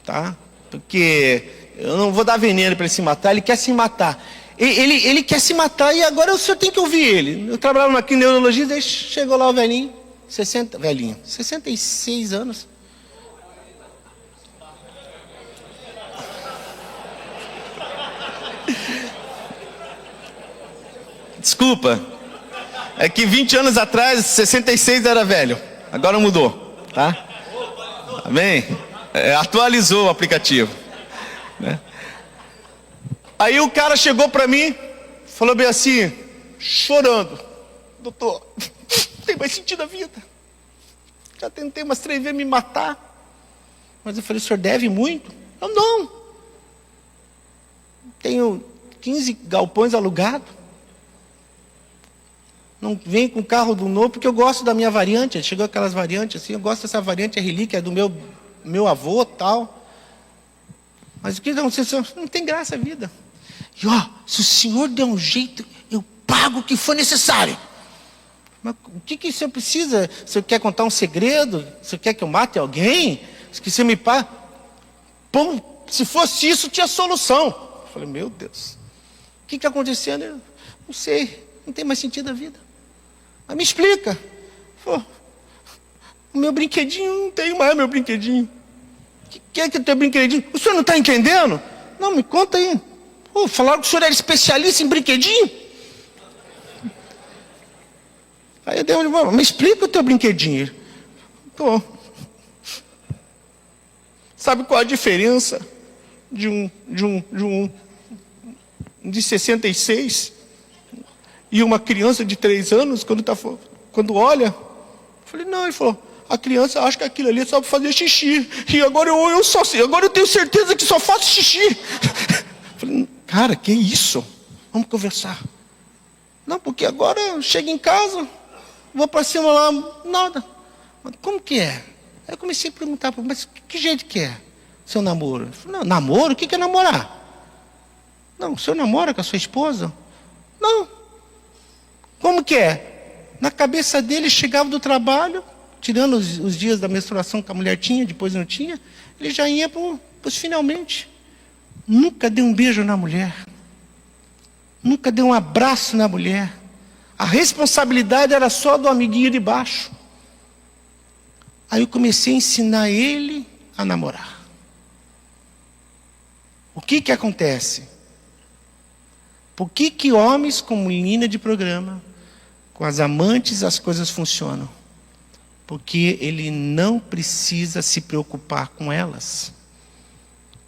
Tá? Porque eu não vou dar veneno para ele se matar, ele quer se matar. Ele quer se matar e agora o senhor tem que ouvir ele. Eu trabalhava aqui em neurologia, daí chegou lá o velhinho, 66 anos. Desculpa, é que 20 anos atrás, 66 era velho, agora mudou, tá? Amém? Atualizou o aplicativo, né? Aí o cara chegou para mim, falou bem assim, chorando: doutor, não tem mais sentido a vida. Já tentei umas 3 vezes me matar. Mas eu falei: o senhor deve muito? Eu não. Tenho 15 galpões alugados. Não vem com carro do novo, porque eu gosto da minha variante. Chegou aquelas variantes assim, eu gosto dessa variante, é relíquia, é do meu avô tal. Mas o que aconteceu? Não tem graça a vida. E se o senhor der um jeito, eu pago o que for necessário. Mas o que o senhor precisa? O senhor quer contar um segredo? O senhor quer que eu mate alguém? Que você me pague? Pô, se fosse isso, tinha solução. Eu falei: meu Deus, o que aconteceu? Eu não sei, não tem mais sentido a vida. Mas me explica. Pô, o meu brinquedinho, não tenho mais meu brinquedinho. O que é que tem brinquedinho? O senhor não está entendendo? Não, me conta aí. Pô, falaram que o senhor era especialista em brinquedinho. Aí eu dei uma, me explica o teu brinquedinho. Tô. Sabe qual a diferença de 66 e uma criança de 3 anos quando olha? Eu falei: não. Ele falou: a criança acha que aquilo ali é só para fazer xixi. E agora eu só sei, agora eu tenho certeza que só faço xixi. Eu falei: cara, que isso? Vamos conversar. Não, porque agora eu chego em casa, vou para cima lá, nada. Mas como que é? Aí eu comecei a perguntar: mas que jeito que é seu namoro? Ele falou: não, namoro? O que é namorar? Não, o senhor namora com a sua esposa? Não. Como que é? Na cabeça dele, chegava do trabalho, tirando os dias da menstruação que a mulher tinha, depois não tinha, ele já ia para os finalmente. Nunca deu um beijo na mulher. Nunca deu um abraço na mulher. A responsabilidade era só do amiguinho de baixo. Aí eu comecei a ensinar ele a namorar. O que acontece? Por que homens com menina de programa, com as amantes, as coisas funcionam? Porque ele não precisa se preocupar com elas.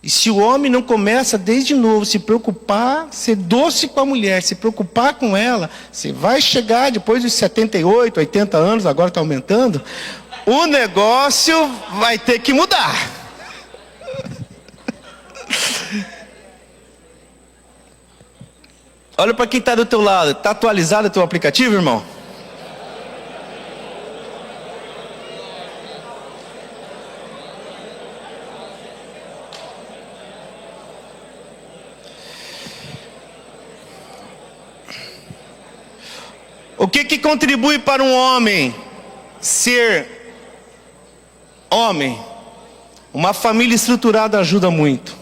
E se o homem não começa desde novo se preocupar, ser doce com a mulher, se preocupar com ela, você vai chegar depois dos 78, 80 anos, agora está aumentando, o negócio vai ter que mudar. Olha para quem está do teu lado. Está atualizado o teu aplicativo, irmão? O que contribui para um homem ser homem? Uma família estruturada ajuda muito.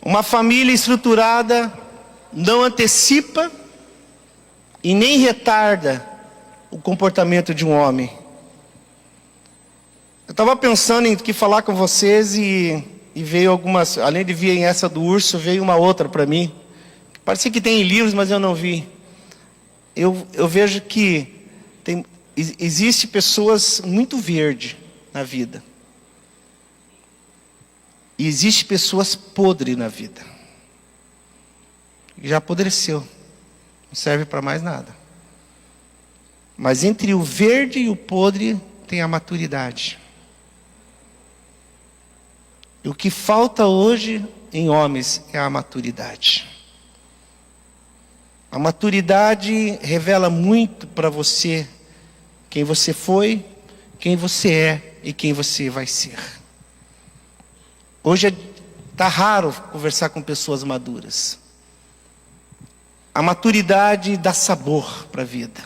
Uma família estruturada não antecipa e nem retarda o comportamento de um homem. Eu estava pensando em que falar com vocês e veio algumas, além de vir essa do urso, veio uma outra para mim. Parecia que tem em livros, mas eu não vi. Eu vejo que existe pessoas muito verdes na vida. E existe pessoas podres na vida. Já apodreceu. Não serve para mais nada. Mas entre o verde e o podre tem a maturidade. E o que falta hoje em homens é a maturidade. A maturidade revela muito para você quem você foi, quem você é e quem você vai ser. Hoje está raro conversar com pessoas maduras. A maturidade dá sabor para a vida.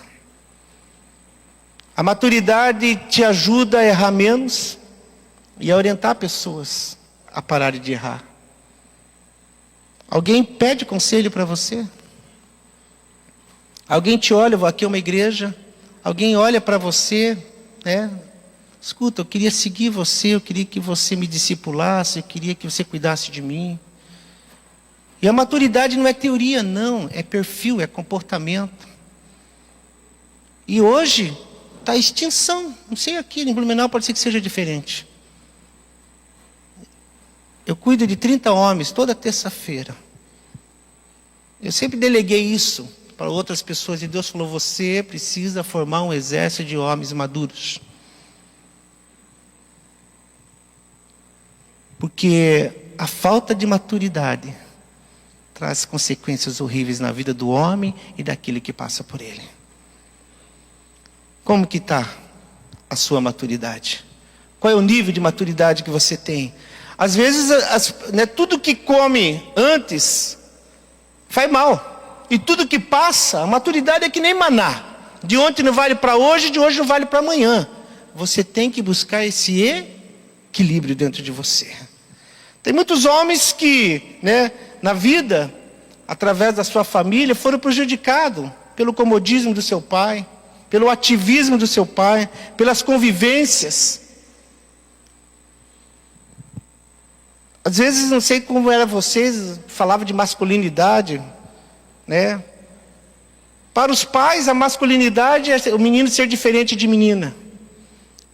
A maturidade te ajuda a errar menos e a orientar pessoas a pararem de errar. Alguém pede conselho para você? Alguém te olha, eu vou aqui a uma igreja, alguém olha para você, né? Escuta, eu queria seguir você, eu queria que você me discipulasse, eu queria que você cuidasse de mim. E a maturidade não é teoria, não, é perfil, é comportamento. E hoje está em extinção, não sei aqui, em Blumenau pode ser que seja diferente. Eu cuido de 30 homens toda terça-feira. Eu sempre deleguei isso para outras pessoas e Deus falou, você precisa formar um exército de homens maduros. Porque a falta de maturidade traz consequências horríveis na vida do homem e daquele que passa por ele. Como que está a sua maturidade? Qual é o nível de maturidade que você tem? Às vezes, tudo que come antes faz mal. E tudo que passa, a maturidade é que nem maná. De ontem não vale para hoje, de hoje não vale para amanhã. Você tem que buscar esse equilíbrio dentro de você. Tem muitos homens que, na vida, através da sua família, foram prejudicados pelo comodismo do seu pai, pelo ativismo do seu pai, pelas convivências. Às vezes, não sei como era vocês, falava de masculinidade, Para os pais, a masculinidade é o menino ser diferente de menina.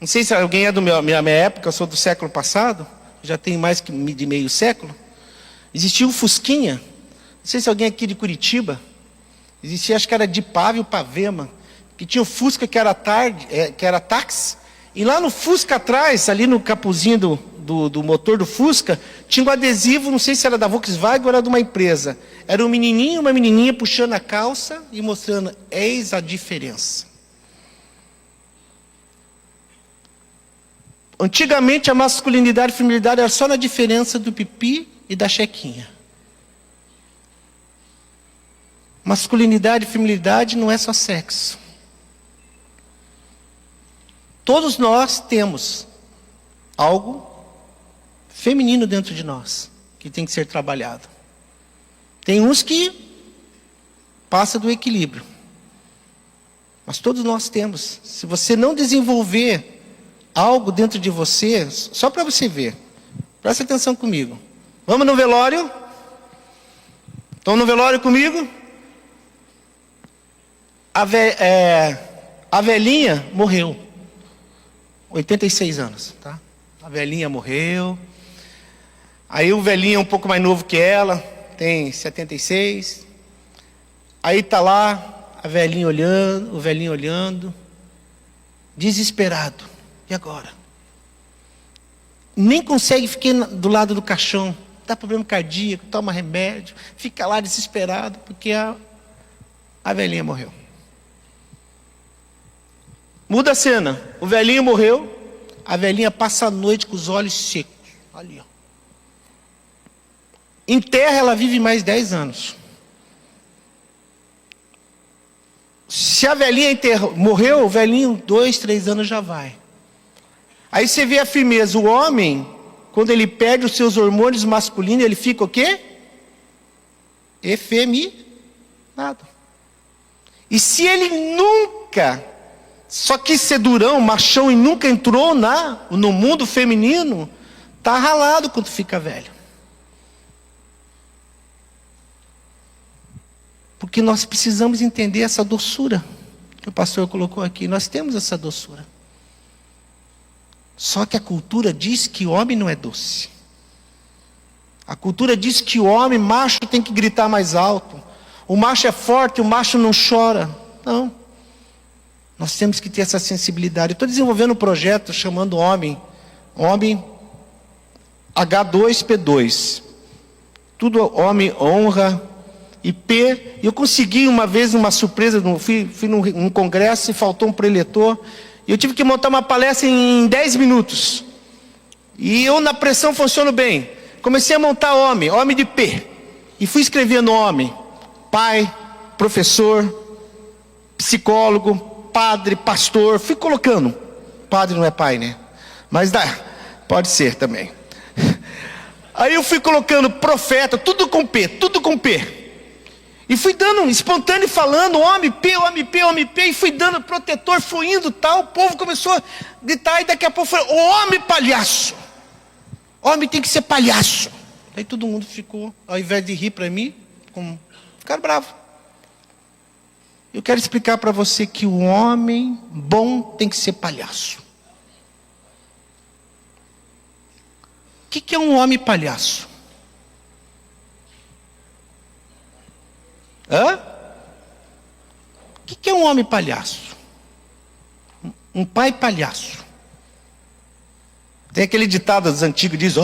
Não sei se alguém é da minha época, eu sou do século passado, já tem mais de meio século. Existia um Fusquinha, não sei se alguém aqui de Curitiba, existia, acho que era de Pávio ou Pavema, que tinha o Fusca que era táxi, e lá no Fusca atrás, ali no capuzinho do motor do Fusca, tinha um adesivo, não sei se era da Volkswagen ou era de uma empresa. Era um menininho e uma menininha puxando a calça e mostrando, eis a diferença. Antigamente a masculinidade e feminilidade era só na diferença do pipi e da chequinha. Masculinidade e feminilidade não é só sexo. Todos nós temos algo feminino dentro de nós, que tem que ser trabalhado. Tem uns que passa do equilíbrio. Mas todos nós temos. Se você não desenvolver algo dentro de você, só para você ver. Presta atenção comigo. Vamos no velório? Estão no velório comigo? A velhinha morreu. 86 anos, tá? A velhinha morreu. Aí o velhinho é um pouco mais novo que ela, tem 76. Aí está lá, a velhinha olhando, o velhinho olhando, desesperado. E agora? Nem consegue ficar do lado do caixão. Dá problema cardíaco, toma remédio, fica lá desesperado, porque a velhinha morreu. Muda a cena, o velhinho morreu, a velhinha passa a noite com os olhos secos. Ali, ó. Em terra ela vive mais 10 anos. Se a velhinha morreu, o velhinho 2, 3 anos já vai. Aí você vê a firmeza. O homem, quando ele perde os seus hormônios masculinos, ele fica o quê? Efeminado. E se ele nunca só quis ser durão, machão e nunca entrou no mundo feminino, está ralado quando fica velho. Porque nós precisamos entender essa doçura que o pastor colocou aqui. Nós temos essa doçura. Só que a cultura diz que o homem não é doce. A cultura diz que o homem macho tem que gritar mais alto. O macho é forte, o macho não chora. Não. Nós temos que ter essa sensibilidade. Eu estou desenvolvendo um projeto chamando homem H2P2. Tudo homem, honra e P. E eu consegui uma vez uma surpresa, fui num congresso e faltou um preletor. E eu tive que montar uma palestra em 10 minutos. E eu na pressão funciono bem. Comecei a montar homem de P. E fui escrevendo homem, pai, professor, psicólogo, padre, pastor, fui colocando. Padre não é pai, né? Mas pode ser também. Aí eu fui colocando profeta, tudo com P, tudo com P. E fui dando espontâneo, falando, homem P, homem P, homem P, e fui dando protetor, fui indo tal. O povo começou a gritar, e daqui a pouco falou, o homem palhaço. Homem tem que ser palhaço. Aí todo mundo ficou, ao invés de rir para mim, ficaram bravos. Eu quero explicar para você que o homem bom tem que ser palhaço. O que é um homem palhaço? Hã? O que é um homem palhaço? Um pai palhaço. Tem aquele ditado dos antigos que diz,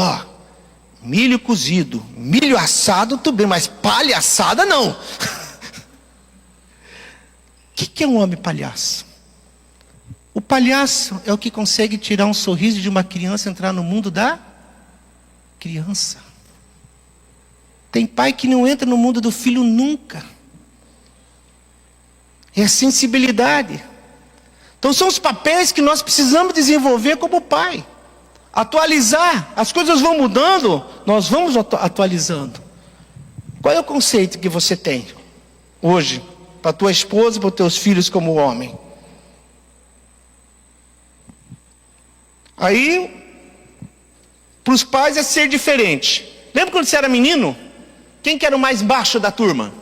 milho cozido, milho assado, tudo bem, mas palhaçada não. O que é um homem palhaço? O palhaço é o que consegue tirar um sorriso de uma criança e entrar no mundo da criança. Tem pai que não entra no mundo do filho nunca. É a sensibilidade. Então são os papéis que nós precisamos desenvolver como pai. Atualizar. As coisas vão mudando, nós vamos atualizando. Qual é o conceito que você tem hoje para tua esposa e para os teus filhos como homem? Aí, para os pais é ser diferente. Lembra quando você era menino? Quem que era o mais baixo da turma?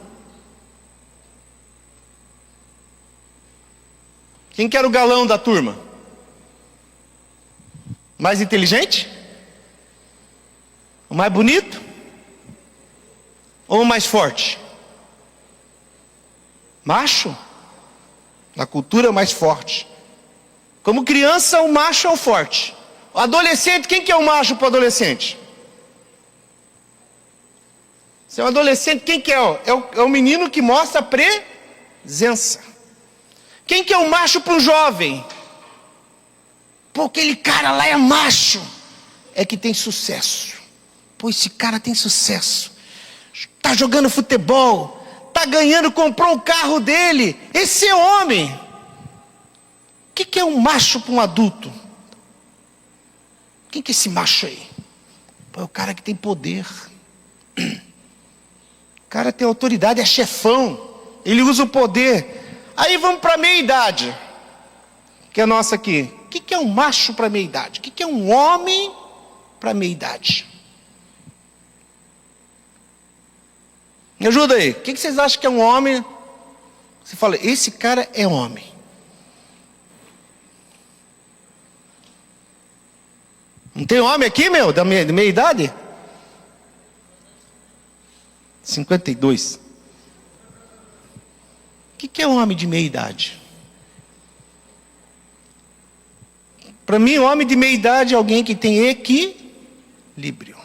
Quem que era o galão da turma? Mais inteligente? O mais bonito? Ou o mais forte? Macho? Na cultura é o mais forte. Como criança, o macho é o forte. O adolescente, quem que é o macho para o adolescente? Se é um adolescente, quem que é? É o menino que mostra presença. Quem que é o macho para um jovem? Pô, aquele cara lá é macho. É que tem sucesso. Pô, esse cara tem sucesso. Está jogando futebol. Está ganhando, comprou o carro dele. Esse é homem. O que é um macho para um adulto? Quem que é esse macho aí? Pô, é o cara que tem poder. O cara tem autoridade, é chefão. Ele usa o poder. Aí vamos para a meia-idade. Que é a nossa aqui. O que é um macho para a meia-idade? O que é um homem para a meia-idade? Me ajuda aí. O que vocês acham que é um homem? Você fala, esse cara é homem. Não tem homem aqui, meu, da meia-idade? 52. O que é um homem de meia-idade? Para mim, homem de meia-idade é alguém que tem equilíbrio.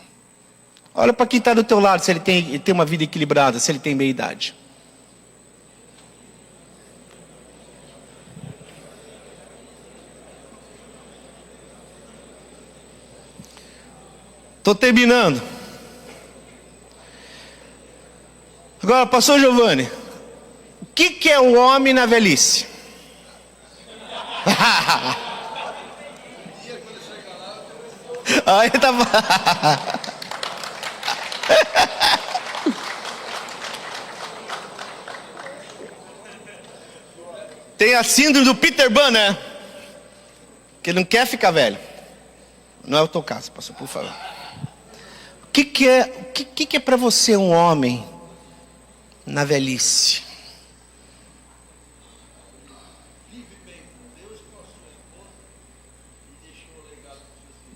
Olha para quem está do teu lado, se ele tem uma vida equilibrada, se ele tem meia-idade. Estou terminando. Agora, pastor Giovanni, o que é o homem na velhice? Aí tá. Tem a síndrome do Peter Pan, né? Que ele não quer ficar velho. Não é o teu caso, pastor, por favor. O que é para você um homem na velhice?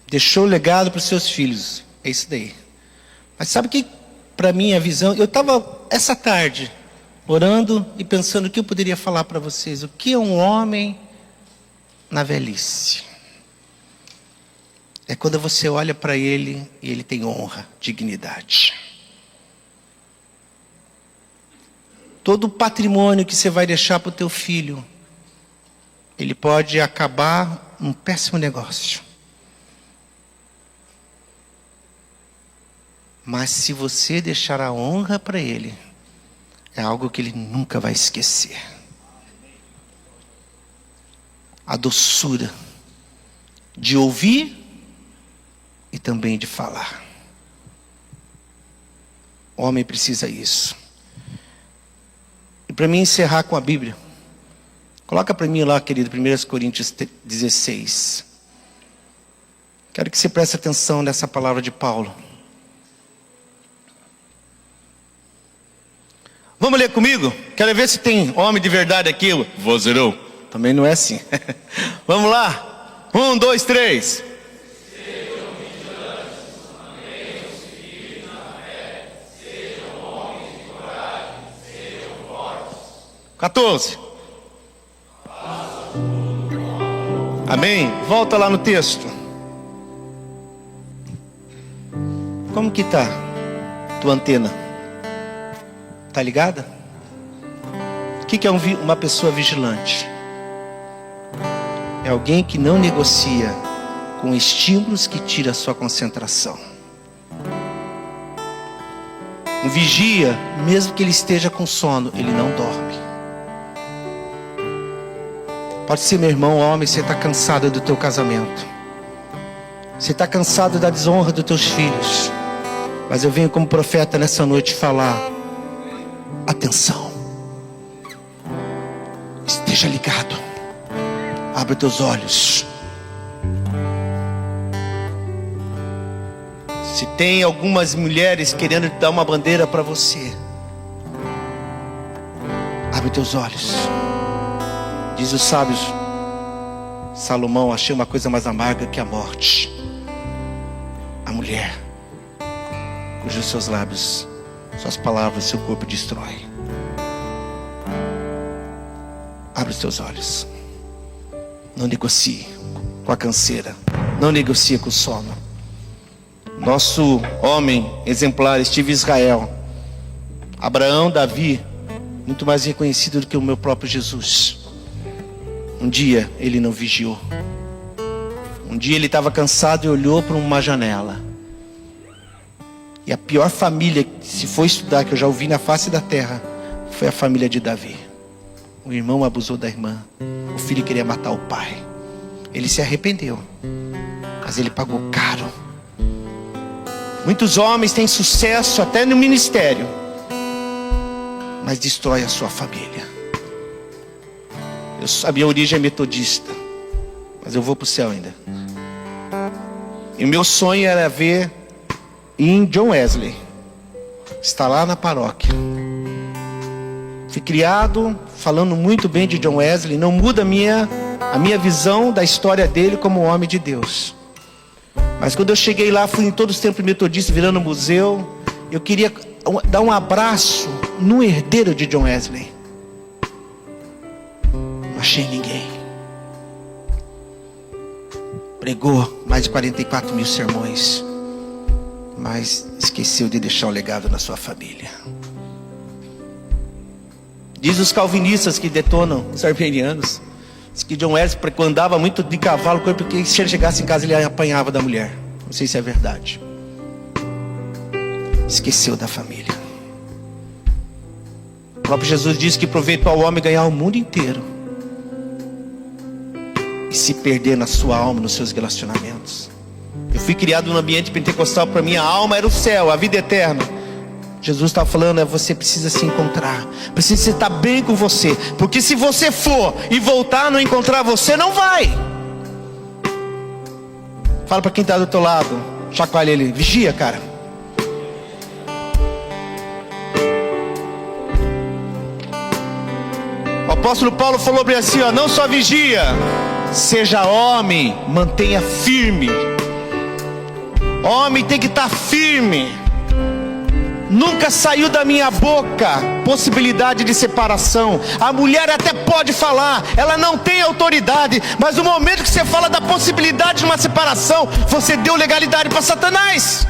Deixou o legado para os seus filhos. É isso daí. Mas sabe que, para mim, a visão... Eu estava essa tarde orando e pensando o que eu poderia falar para vocês. O que é um homem na velhice? É quando você olha para ele e ele tem honra, dignidade. Todo o patrimônio que você vai deixar para o teu filho, ele pode acabar um péssimo negócio. Mas se você deixar a honra para ele, é algo que ele nunca vai esquecer. A doçura de ouvir e também de falar. O homem precisa isso. E para mim encerrar com a Bíblia, coloca para mim lá, querido, 1 Coríntios 16. Quero que você preste atenção nessa palavra de Paulo. Vamos ler comigo? Quero ver se tem homem de verdade aqui. Vozeirão. Também não é assim. Vamos lá. 1, 2, 3. 14. Amém? Volta lá no texto. Como que tá tua antena? Tá ligada? O que é uma pessoa vigilante? É alguém que não negocia com estímulos que tiram a sua concentração. Um vigia, mesmo que ele esteja com sono, ele não dorme. Pode ser, meu irmão, homem, você está cansado do teu casamento. Você está cansado da desonra dos teus filhos. Mas eu venho como profeta nessa noite falar: atenção. Esteja ligado. Abre teus olhos. Se tem algumas mulheres querendo dar uma bandeira para você, abre teus olhos. Diz os sábios, Salomão: achei uma coisa mais amarga que a morte, a mulher cujos seus lábios, suas palavras, seu corpo destrói. Abre os teus olhos. Não negocie com a canseira. Não negocie com o sono. Nosso homem exemplar, Steve Israel, Abraão, Davi, muito mais reconhecido do que o meu próprio Jesus. Um dia ele não vigiou. Um dia ele estava cansado e olhou para uma janela. E a pior família, se for estudar, que eu já ouvi na face da terra, foi a família de Davi. O irmão abusou da irmã. O filho queria matar o pai. Ele se arrependeu, mas ele pagou caro. Muitos homens têm sucesso até no ministério, mas destrói a sua família. A minha origem é metodista, mas eu vou para o céu ainda. E o meu sonho era ver em John Wesley. Está lá na paróquia. Fui criado falando muito bem de John Wesley. Não muda a minha visão da história dele como homem de Deus. Mas quando eu cheguei lá, fui em todos os templos metodistas, virando museu. Eu queria dar um abraço no herdeiro de John Wesley. Não achei ninguém. Pregou mais de 44 mil sermões, mas esqueceu de deixar o legado na sua família. Diz os calvinistas que detonam os armenianos, diz que John Wesley, quando andava muito de cavalo, porque se ele chegasse em casa ele apanhava da mulher. Não sei se é verdade. Esqueceu da família. O próprio Jesus disse que proveita ao homem ganhar o mundo inteiro e se perder na sua alma, nos seus relacionamentos. Eu fui criado num ambiente pentecostal. Para mim a alma era o céu, a vida eterna. Jesus está falando, você precisa se encontrar, precisa estar bem com você, porque se você for e voltar a não encontrar você, não vai. Fala para quem está do teu lado, chacoalha ele, vigia, cara. O apóstolo Paulo falou bem assim, não só vigia, seja homem, mantenha firme. Homem tem que estar firme. Nunca saiu da minha boca possibilidade de separação. A mulher até pode falar, ela não tem autoridade, mas no momento que você fala da possibilidade de uma separação, você deu legalidade para Satanás.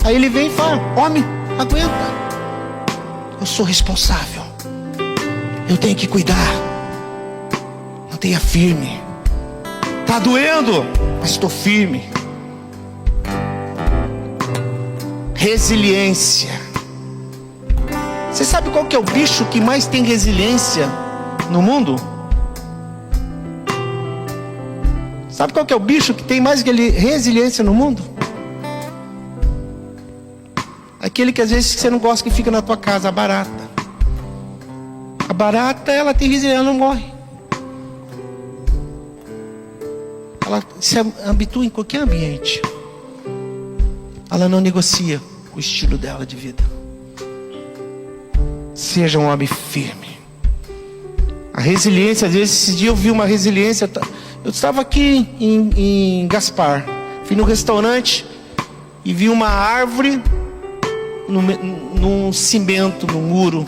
Aí ele vem e fala, homem, aguenta. Eu sou responsável. Eu tenho que cuidar. Mantenha firme. Tá doendo, mas estou firme. Resiliência. Você sabe qual que é o bicho que mais tem resiliência no mundo? Sabe qual que é o bicho que tem mais resiliência no mundo? Aquele que às vezes você não gosta, que fica na tua casa, a barata. A barata, ela tem resiliência, ela não morre. Ela se habitua em qualquer ambiente. Ela não negocia o estilo dela de vida. Seja um homem firme. A resiliência, às vezes, esses dias eu vi uma resiliência. Eu estava aqui em Gaspar. Fui no restaurante e vi uma árvore num cimento, num muro.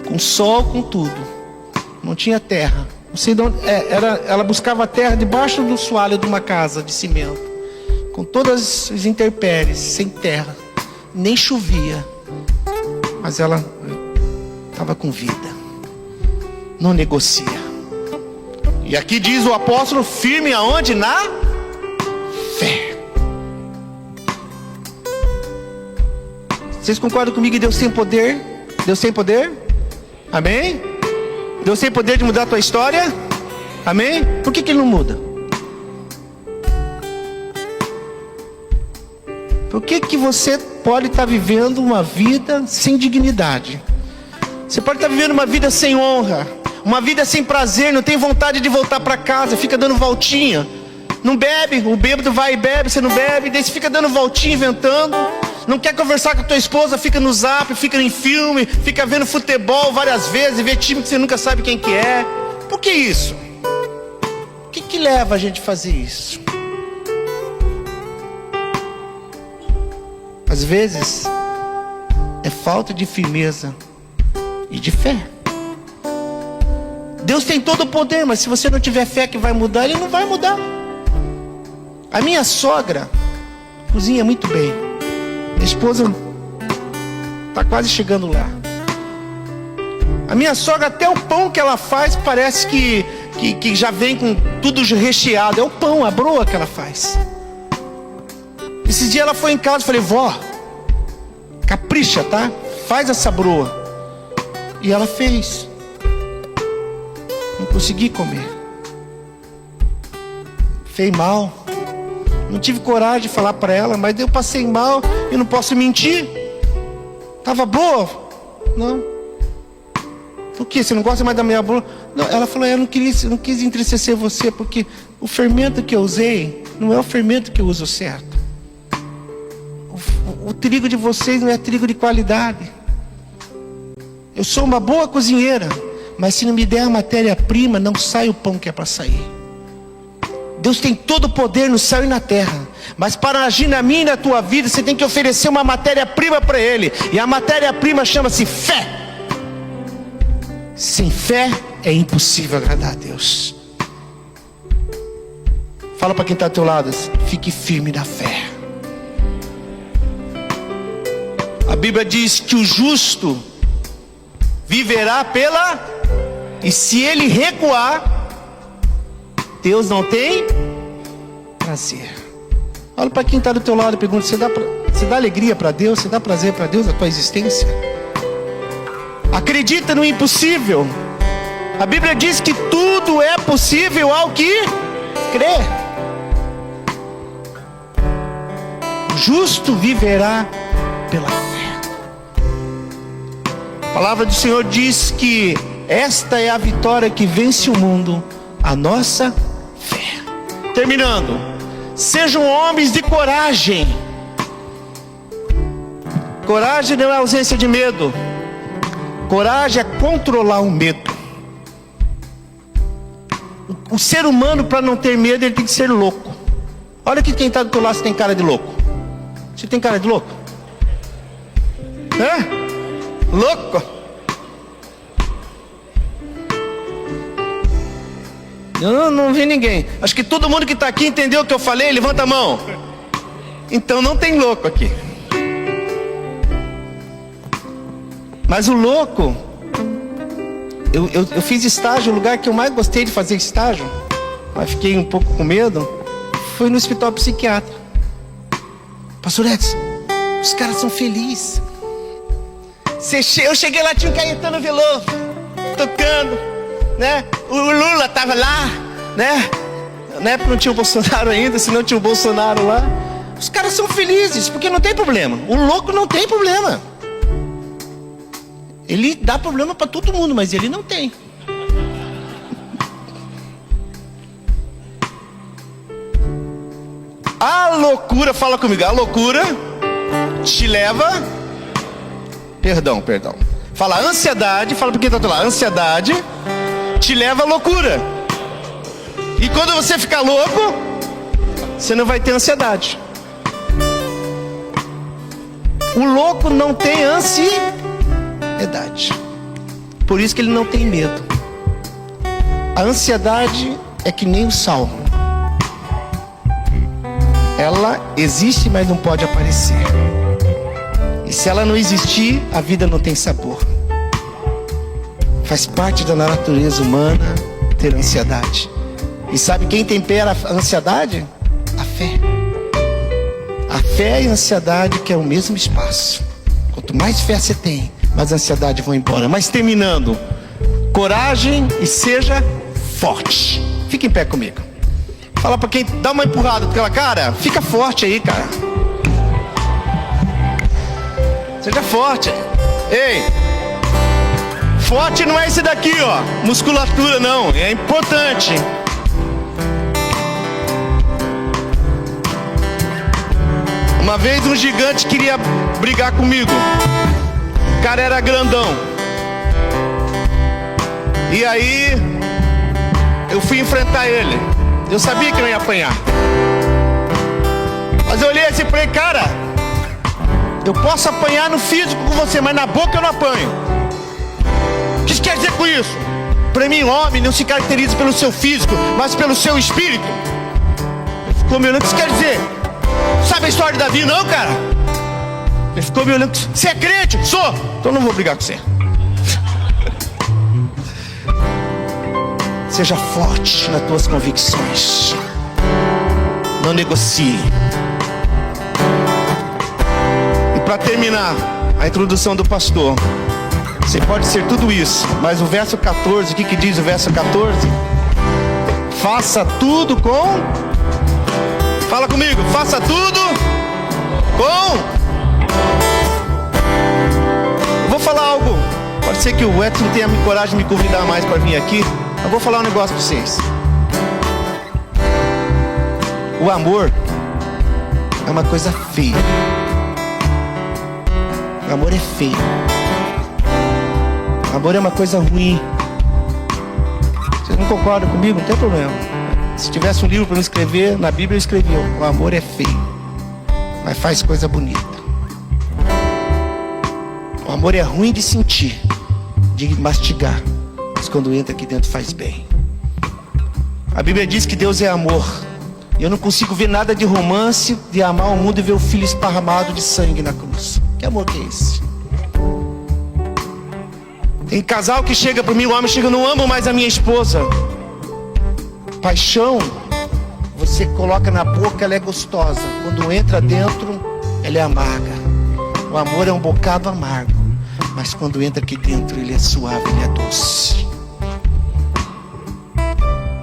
Com sol, com tudo. Não tinha terra. Não sei de onde, ela buscava terra debaixo do soalho de uma casa de cimento. Com todas as intempéries, sem terra. Nem chovia. Mas ela estava com vida. Não negocia. E aqui diz o apóstolo, firme aonde? Na fé. Vocês concordam comigo que Deus tem poder? Deus tem poder? Amém? Deus tem poder de mudar a tua história? Amém? Por que Ele não muda? Por que você pode estar vivendo uma vida sem dignidade? Você pode estar vivendo uma vida sem honra, uma vida sem prazer, não tem vontade de voltar para casa, fica dando voltinha. Não bebe, o bêbado vai e bebe, você não bebe, daí você fica dando voltinha, inventando. Não quer conversar com a tua esposa, fica no zap, fica em filme, fica vendo futebol várias vezes, vê time que você nunca sabe quem que é. Por que isso? O que leva a gente a fazer isso? Às vezes é falta de firmeza e de fé. Deus tem todo o poder, mas se você não tiver fé que vai mudar, Ele não vai mudar. A minha sogra cozinha muito bem. Minha esposa está quase chegando lá. A minha sogra, até o pão que ela faz, parece que já vem com tudo recheado. É o pão, a broa que ela faz. Esses dias ela foi em casa, eu falei, vó, capricha, tá? Faz essa broa. E ela fez. Não consegui comer. Fez mal. Não tive coragem de falar para ela, mas eu passei mal e não posso mentir. Tava boa? Não. Por quê? Você não gosta mais da minha broa? Não, ela falou, eu não quis entristecer você, porque o fermento que eu usei não é o fermento que eu uso certo. O trigo de vocês não é trigo de qualidade. Eu sou uma boa cozinheira, mas se não me der a matéria-prima, não sai o pão que é para sair. Deus tem todo o poder no céu e na terra, mas para agir na minha e na tua vida, você tem que oferecer uma matéria-prima para Ele. E a matéria-prima chama-se fé. Sem fé é impossível agradar a Deus. Fala para quem está ao teu lado, fique firme na fé. A Bíblia diz que o justo viverá pela... E se ele recuar, Deus não tem prazer. Olha para quem está do teu lado e pergunta, você dá alegria para Deus? Você dá prazer para Deus na tua existência? Acredita no impossível. A Bíblia diz que tudo é possível ao que crê. O justo viverá pela fé. A palavra do Senhor diz que esta é a vitória que vence o mundo, a nossa fé. Terminando, sejam homens de coragem. Coragem não é ausência de medo. Coragem é controlar o medo. O ser humano, para não ter medo, ele tem que ser louco. Olha aqui quem está do teu lado, você tem cara de louco. Você tem cara de louco? Hã? Louco? Eu não vi ninguém. Acho que todo mundo que está aqui entendeu o que eu falei. Levanta a mão. Então não tem louco aqui. Mas o louco, eu fiz estágio, o lugar que eu mais gostei de fazer estágio, mas fiquei um pouco com medo, foi no hospital psiquiátrico. Pastor Edson, os caras são felizes. Eu cheguei lá, tinha um Caetano Veloso tocando, né? O Lula tava lá, né? Na época não tinha o Bolsonaro ainda, senão tinha o Bolsonaro lá. Os caras são felizes, porque não tem problema. O louco não tem problema. Ele dá problema para todo mundo, mas ele não tem. A loucura, fala comigo, a loucura te leva... Perdão. Fala, ansiedade, fala pra quem tá do lado. Ansiedade te leva à loucura. E quando você ficar louco, você não vai ter ansiedade. O louco não tem ansiedade. Por isso que ele não tem medo. A ansiedade é que nem o sal. Ela existe, mas não pode aparecer. E se ela não existir, a vida não tem sabor. Faz parte da natureza humana ter ansiedade. E sabe quem tempera a ansiedade? A fé. A fé e a ansiedade que é o mesmo espaço. Quanto mais fé você tem, mais a ansiedade vai embora. Mas terminando, coragem e seja forte. Fica em pé comigo. Fala pra quem, dá uma empurrada pela cara, fica forte aí, cara. Seja forte. Ei, forte não é esse daqui, ó, musculatura não, é importante. Uma vez um gigante queria brigar comigo. O cara era grandão. E aí eu fui enfrentar ele. Eu sabia que eu ia apanhar. Mas eu olhei assim e falei, cara, eu posso apanhar no físico com você, mas na boca eu não apanho. O que isso quer dizer com isso? Para mim, homem não se caracteriza pelo seu físico, mas pelo seu espírito. Ele ficou me olhando, o que isso quer dizer? Sabe a história de Davi, não, cara? Ele ficou me olhando, você é crente? Sou! Então não vou brigar com você. Seja forte nas tuas convicções. Não negocie. E para terminar a introdução do pastor, você pode ser tudo isso, mas o verso 14, o que diz o verso 14? Faça tudo com... Fala comigo, faça tudo com... Eu vou falar algo. Pode ser que o Edson não tenha coragem de me convidar mais para vir aqui. Eu vou falar um negócio para vocês. O amor é uma coisa feia. O amor é feio. O amor é uma coisa ruim. Vocês não concordam comigo? Não tem problema. Se tivesse um livro para me escrever, na Bíblia eu escrevia: o amor é feio, mas faz coisa bonita. O amor é ruim de sentir, de mastigar, mas quando entra aqui dentro faz bem. A Bíblia diz que Deus é amor. E eu não consigo ver nada de romance, de amar o mundo e ver o filho esparramado de sangue na cruz. Que amor que é esse? Tem casal que chega para mim, o homem chega: não amo mais a minha esposa. Paixão, você coloca na boca, ela é gostosa. Quando entra dentro, ela é amarga. O amor é um bocado amargo, mas quando entra aqui dentro, ele é suave, ele é doce.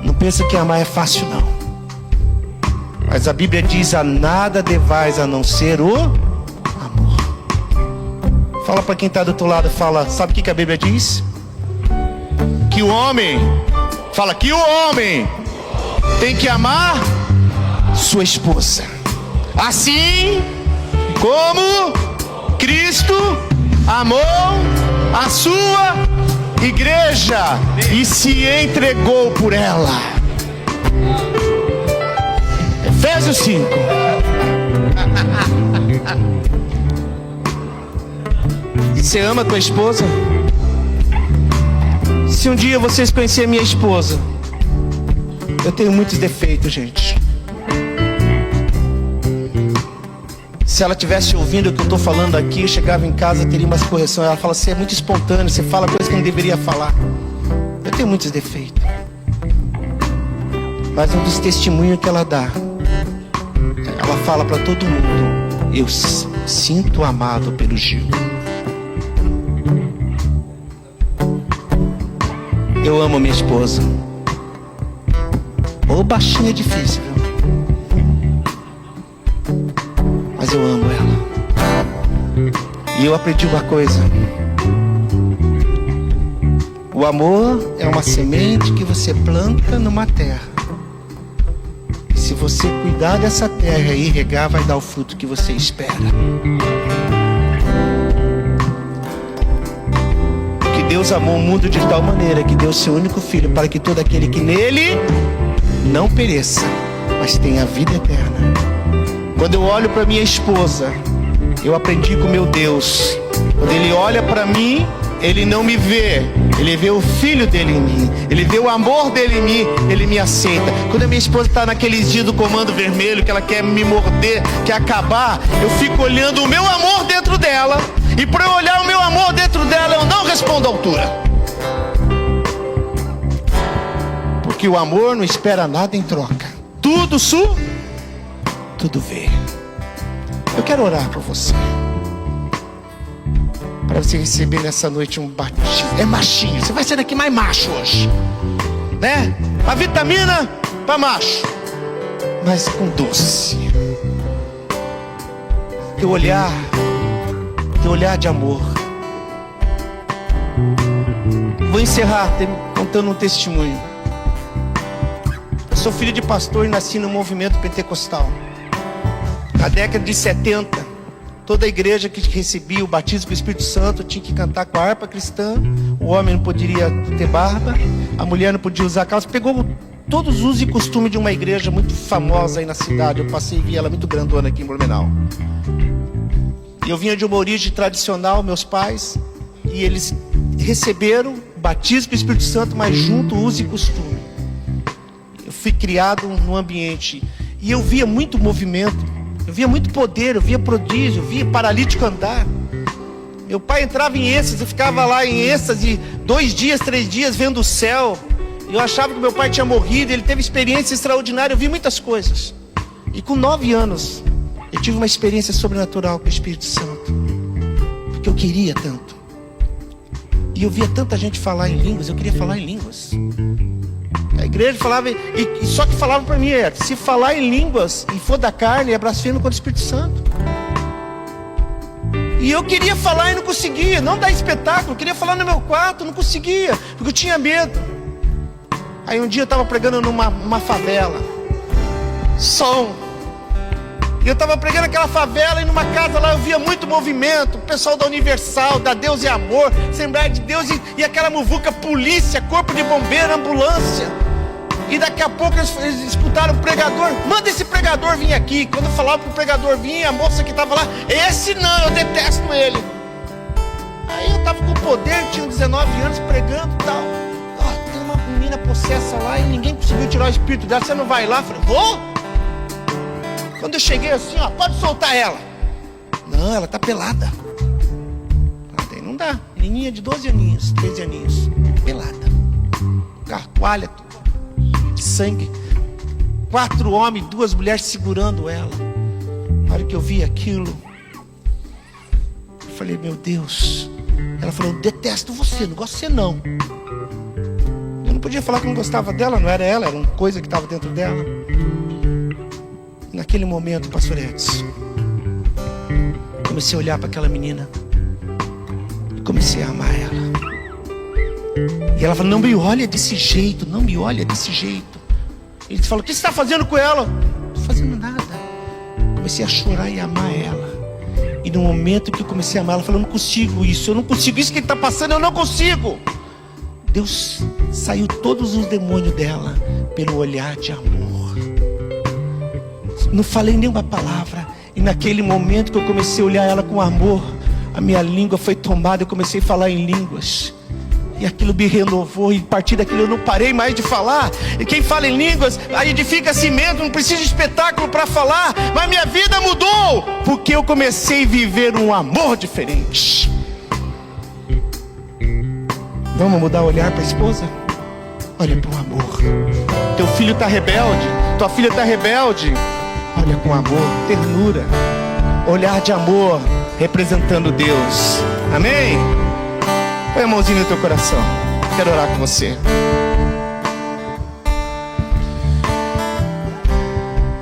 Não pensa que amar é fácil, não. Mas a Bíblia diz: a nada devais a não ser o amor. Fala para quem está do outro lado, fala, sabe o que a Bíblia diz? Que o homem, fala que o homem tem que amar sua esposa, assim como Cristo amou a sua igreja e se entregou por ela. Efésios 5. Você ama a tua esposa? Se um dia vocês conhecerem minha esposa, eu tenho muitos defeitos, gente. Se ela estivesse ouvindo o que eu estou falando aqui, chegava em casa, teria umas correções. Ela fala: você é muito espontâneo, você fala coisas que não deveria falar. Eu tenho muitos defeitos. Mas um dos testemunhos que ela dá, ela fala para todo mundo: eu sinto amado pelo Gil. Eu amo minha esposa. Ô, baixinha é difícil, viu? Mas eu amo ela. E eu aprendi uma coisa. O amor é uma semente que você planta numa terra. E se você cuidar dessa terra e regar, vai dar o fruto que você espera. Que Deus amou o mundo de tal maneira que deu seu único filho para que todo aquele que nele não pereça, mas tenha a vida eterna. Quando eu olho para minha esposa, eu aprendi com meu Deus. Quando Ele olha para mim, Ele não me vê, Ele vê o filho dele em mim, Ele vê o amor dele em mim, Ele me aceita. Quando a minha esposa está naqueles dias do comando vermelho, que ela quer me morder, quer acabar, eu fico olhando o meu amor dentro dela. E para eu olhar o meu amor dentro dela, eu não respondo à altura. Porque o amor não espera nada em troca. Tudo vê. Eu quero orar por você. Para você receber nessa noite um batismo. É machinho, você vai ser daqui mais macho hoje, né? A vitamina para macho, mas com doce. Teu olhar de amor. Vou encerrar contando um testemunho. Eu sou filho de pastor e nasci no movimento pentecostal. Na década de 70, toda a igreja que recebia o batismo com o Espírito Santo tinha que cantar com a harpa cristã. O homem não poderia ter barba, a mulher não podia usar calça. Pegou todos os usos e costumes de uma igreja muito famosa aí na cidade. Eu passei e vi ela muito grandona aqui em Blumenau. E eu vinha de uma origem tradicional, meus pais, e eles receberam o batismo com o Espírito Santo, mas junto uso e costume. Eu fui criado num ambiente e eu via muito movimento. Eu via muito poder, eu via prodígio, eu via paralítico andar. Meu pai entrava em êxtase, eu ficava lá em êxtase 2 dias, 3 dias vendo o céu. Eu achava que meu pai tinha morrido, ele teve experiência extraordinária, eu vi muitas coisas. E com 9 anos, eu tive uma experiência sobrenatural com o Espírito Santo. Porque eu queria tanto. E eu via tanta gente falar em línguas, eu queria falar em línguas. A igreja falava, e só que falava para mim, se falar em línguas e for da carne, é blasfêmia contra o Espírito Santo. E eu queria falar e não conseguia, não dar espetáculo, eu queria falar no meu quarto, não conseguia, porque eu tinha medo. Aí um dia eu estava pregando numa favela, e eu estava pregando naquela favela e numa casa lá eu via muito movimento, o pessoal da Universal, da Deus e Amor, Assembleia de Deus e aquela muvuca, polícia, corpo de bombeiro, ambulância. E daqui a pouco eles escutaram o pregador, manda esse pregador vir aqui. Quando eu falava pro pregador vir, a moça que estava lá, esse não, eu detesto ele. Aí eu estava com poder, tinha 19 anos pregando e tal. Tem uma menina possessa lá e ninguém conseguiu tirar o espírito dela, você não vai lá? Eu falei, vou? Quando eu cheguei assim, pode soltar ela. Não, ela tá pelada. Aí não dá, menininha de 12 aninhos, 13 aninhos, pelada. Toalha, sangue, 4 homens, 2 mulheres segurando ela. Na hora que eu vi aquilo, eu falei, meu Deus. Ela falou, eu detesto você, não gosto de você não. Eu não podia falar que não gostava dela, não era ela, era uma coisa que estava dentro dela. E naquele momento, pastor Edson, comecei a olhar para aquela menina e comecei a amar ela. E ela falou, não me olha desse jeito, não me olha desse jeito. Ele falou, o que você está fazendo com ela? Não estou fazendo nada. Comecei a chorar e amar ela. E no momento que eu comecei a amar, ela falou, eu não consigo isso, que ele está passando, eu não consigo. Deus saiu todos os demônios dela pelo olhar de amor. Não falei nenhuma palavra. E naquele momento que eu comecei a olhar ela com amor, a minha língua foi tomada, eu comecei a falar em línguas. E aquilo me renovou, e a partir daquilo eu não parei mais de falar. E quem fala em línguas, aí edifica a si mesmo, não precisa de espetáculo para falar. Mas minha vida mudou, porque eu comecei a viver um amor diferente. Vamos mudar o olhar para a esposa? Olha para o amor. Teu filho está rebelde, tua filha está rebelde. Olha com amor, ternura, olhar de amor, representando Deus. Amém? Põe a mãozinha no teu coração. Quero orar com você.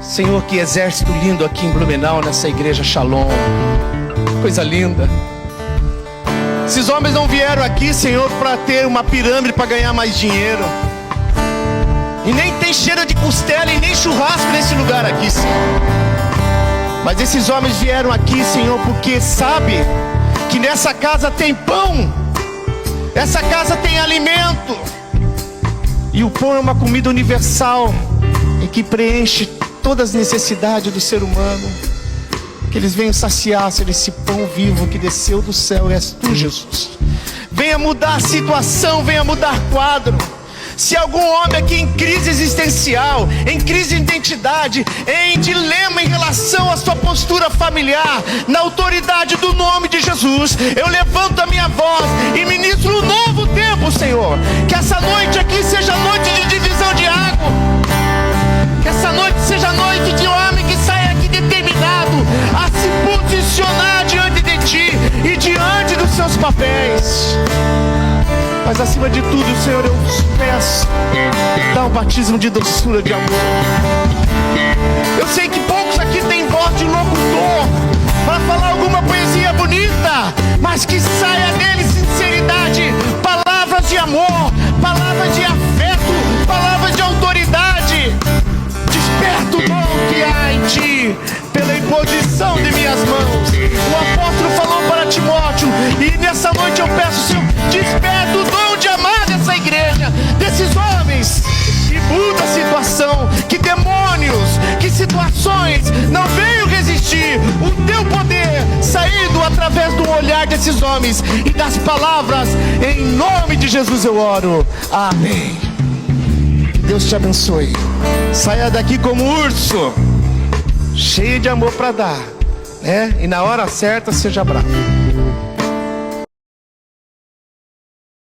Senhor, que exército lindo aqui em Blumenau, nessa igreja Shalom. Coisa linda. Esses homens não vieram aqui, Senhor, para ter uma pirâmide, para ganhar mais dinheiro. E nem tem cheiro de costela e nem churrasco nesse lugar aqui, Senhor. Mas esses homens vieram aqui, Senhor, porque sabe que nessa casa tem pão. Essa casa tem alimento. E o pão é uma comida universal e que preenche todas as necessidades do ser humano. Que eles venham saciar-se desse pão vivo que desceu do céu, e és tu, Jesus. Venha mudar a situação, venha mudar quadro. Se algum homem aqui em crise existencial, em crise de identidade, em dilema em relação à sua postura familiar, na autoridade do nome de Jesus, eu levanto a minha voz e ministro um novo tempo, Senhor. Que essa noite aqui seja noite de divisão de água. Que essa noite seja noite de homem que saia aqui determinado a se posicionar diante de Ti e diante dos seus papéis. Mas acima de tudo, Senhor, eu te peço, dá um batismo de doçura, de amor. Eu sei que poucos aqui têm voz de locutor para falar alguma poesia bonita, mas que saia dele sinceridade, palavras de amor, palavras de afeto, palavras de autoridade. Desperta o dom que há em Ti, pela imposição de minhas mãos. O apóstolo falou para Timóteo, e nessa noite eu peço, Senhor, desperta o dom de amar dessa igreja, desses homens, e muda a situação, que demônios, que situações não venham resistir o Teu poder saindo através do olhar desses homens e das palavras. Em nome de Jesus eu oro, amém. Deus te abençoe. Saia daqui como urso, cheio de amor para dar, né? E na hora certa seja bravo.